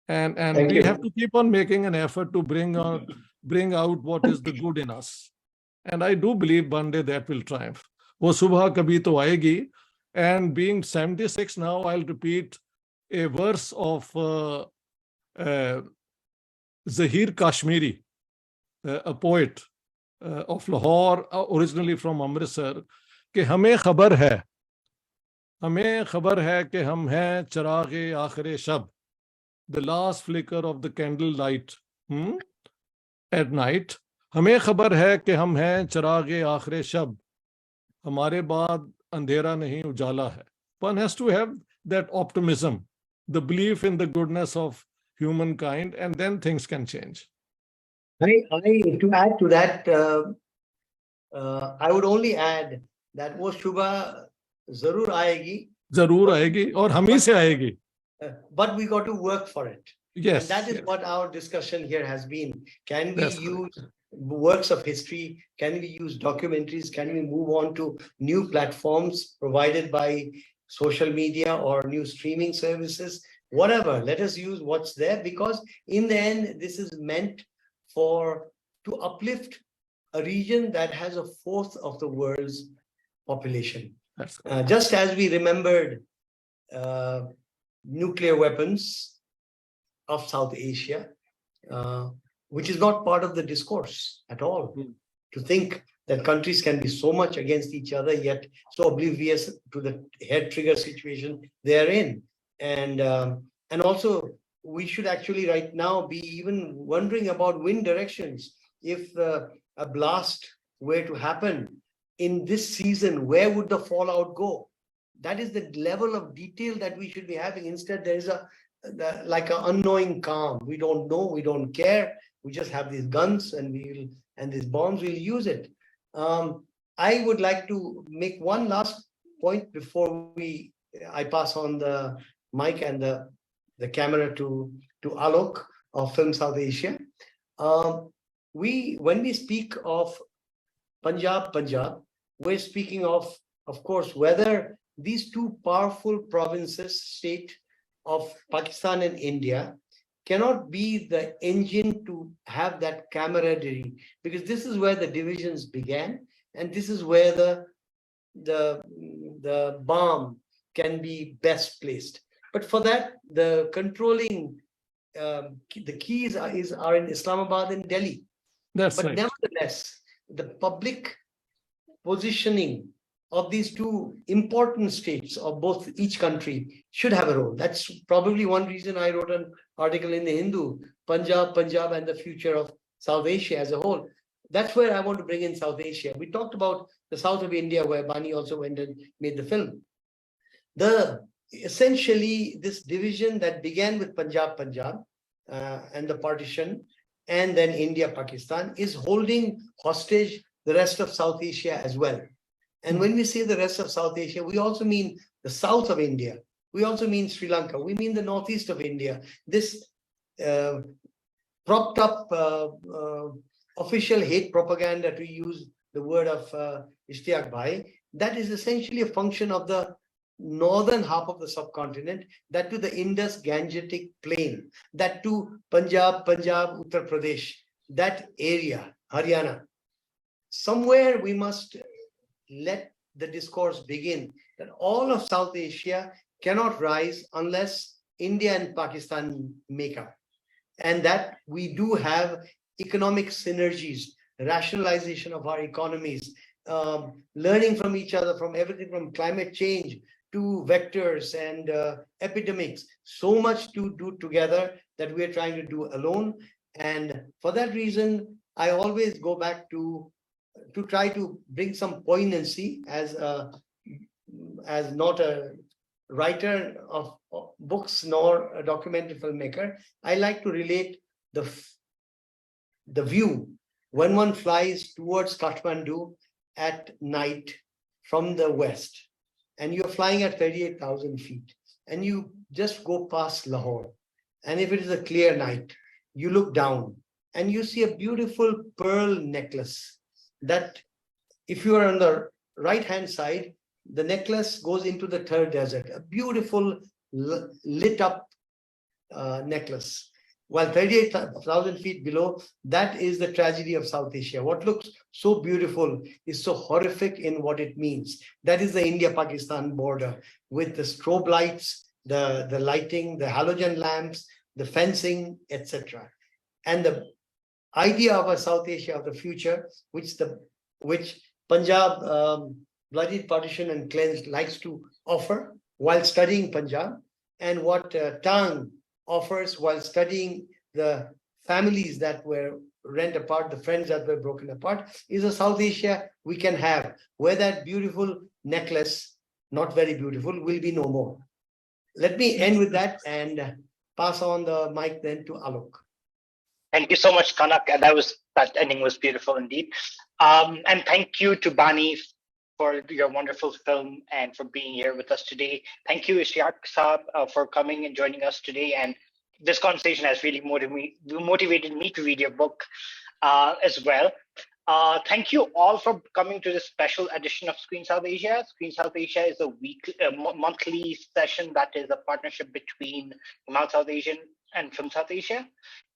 And we have to keep on making an effort to bring out what is the good in us. And I do believe one day that will triumph. Wo subha kabhi to aayegi. And being 76 now, I'll repeat a verse of Zahir Kashmiri, a poet of Lahore, originally from Amritsar, कि हमें खबर है कि हम हैं चिरागे आखिरे शब, the last flicker of the candle light at night. हमें खबर है कि हम हैं चिरागे आखिरे शब, हमारे बाद अंधेरा नहीं उजाला है. One has to have that optimism, the belief in the goodness of humankind, and then things can change. To add to that, I would only add that wo shubha zarur aayegi. Zarur aayegi, aur hum hi se aayegi. But we got to work for it. Yes. And that is what our discussion here has been. Can we use works of history? Can we use documentaries? Can we move on to new platforms provided by social media or new streaming services? Whatever, let us use what's there, because in the end, this is meant to uplift a region that has a fourth of the world's population. Just as we remembered nuclear weapons of South Asia, which is not part of the discourse at all. To think that countries can be so much against each other, yet so oblivious to the head trigger situation they are in. And also, we should actually right now be even wondering about wind directions. If a blast were to happen in this season, where would the fallout go? That is the level of detail that we should be having. Instead, there is like an unknowing calm. We don't know, we don't care. We just have these guns and these bombs, we'll use it. I would like to make one last point before I pass on the mic and the camera to Alok of Film Southasia. When we speak of Punjab, we're speaking of course, whether these two powerful provinces, state of Pakistan and India, cannot be the engine to have that camaraderie, because this is where the divisions began, and this is where the bomb can be best placed. But for that, the controlling, the keys are in Islamabad and Delhi. But nevertheless, the public positioning of these two important states of each country should have a role. That's probably one reason I wrote an article in the Hindu, Punjab and the future of South Asia as a whole. That's where I want to bring in South Asia. We talked about the south of India, where Bani also went and made the film. Essentially, this division that began with Punjab and the partition, and then India, Pakistan, is holding hostage the rest of South Asia as well. And when we say the rest of South Asia, we also mean the south of India. We also mean Sri Lanka. We mean the northeast of India. This propped up official hate propaganda, to use the word of Ishtiaq Ahmed, that is essentially a function of the northern half of the subcontinent, that to the Indus-Gangetic plain, that to Punjab, Uttar Pradesh, that area, Haryana. Somewhere we must let the discourse begin that all of South Asia cannot rise unless India and Pakistan make up. And that we do have economic synergies, rationalization of our economies, learning from each other, from everything from climate change to vectors and epidemics. So much to do together that we are trying to do alone. And for that reason, I always go back to try to bring some poignancy as not a writer of books nor a documentary filmmaker. I like to relate the view when one flies towards Kathmandu at night from the west, and you're flying at 38,000 feet, and you just go past Lahore. And if it is a clear night, you look down and you see a beautiful pearl necklace that, if you are on the right-hand side, the necklace goes into the third desert, a beautiful lit up necklace. While 38,000 feet below, that is the tragedy of South Asia. What looks so beautiful is so horrific in what it means. That is the India-Pakistan border, with the strobe lights, the lighting, the halogen lamps, the fencing, etc. And the idea of a South Asia of the future, which Punjab, Bloodied, Partition and Cleansed likes to offer while studying Punjab, and what Taangh offers while studying the families that were rent apart, the friends that were broken apart, is a South Asia we can have, where that beautiful necklace, not very beautiful, will be no more. Let me end with that and pass on the mic then to Alok. Thank you so much, Kanak. That ending was beautiful indeed. And thank you to Bani for your wonderful film and for being here with us today. Thank you, Ishtiaq Saab, for coming and joining us today. And this conversation has really motivated me to read your book as well. Thank you all for coming to this special edition of Screen Southasia. Screen Southasia is a monthly session that is a partnership between Himal Southasian and Film Southasia.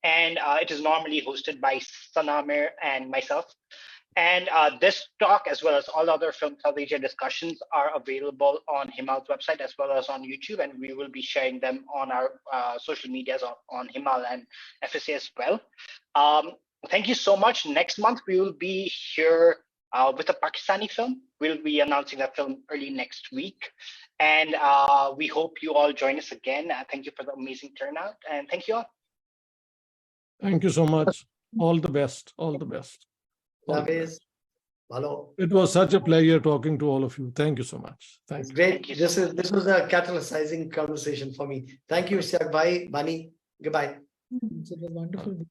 And it is normally hosted by Sanamir and myself. And this talk, as well as all other Film Southasia discussions, are available on Himal's website as well as on YouTube, and we will be sharing them on our social medias on Himal and FSA as well. Thank you so much. Next month, we will be here with a Pakistani film. We'll be announcing that film early next week. And we hope you all join us again. Thank you for the amazing turnout, and thank you all. Thank you so much. All the best. All the best. Hello. It was such a pleasure talking to all of you. Thank you so much. Thank you. Great. This was a catalyzing conversation for me. Thank you, Ishtiaq Bhai, Bani. Goodbye. It was wonderful.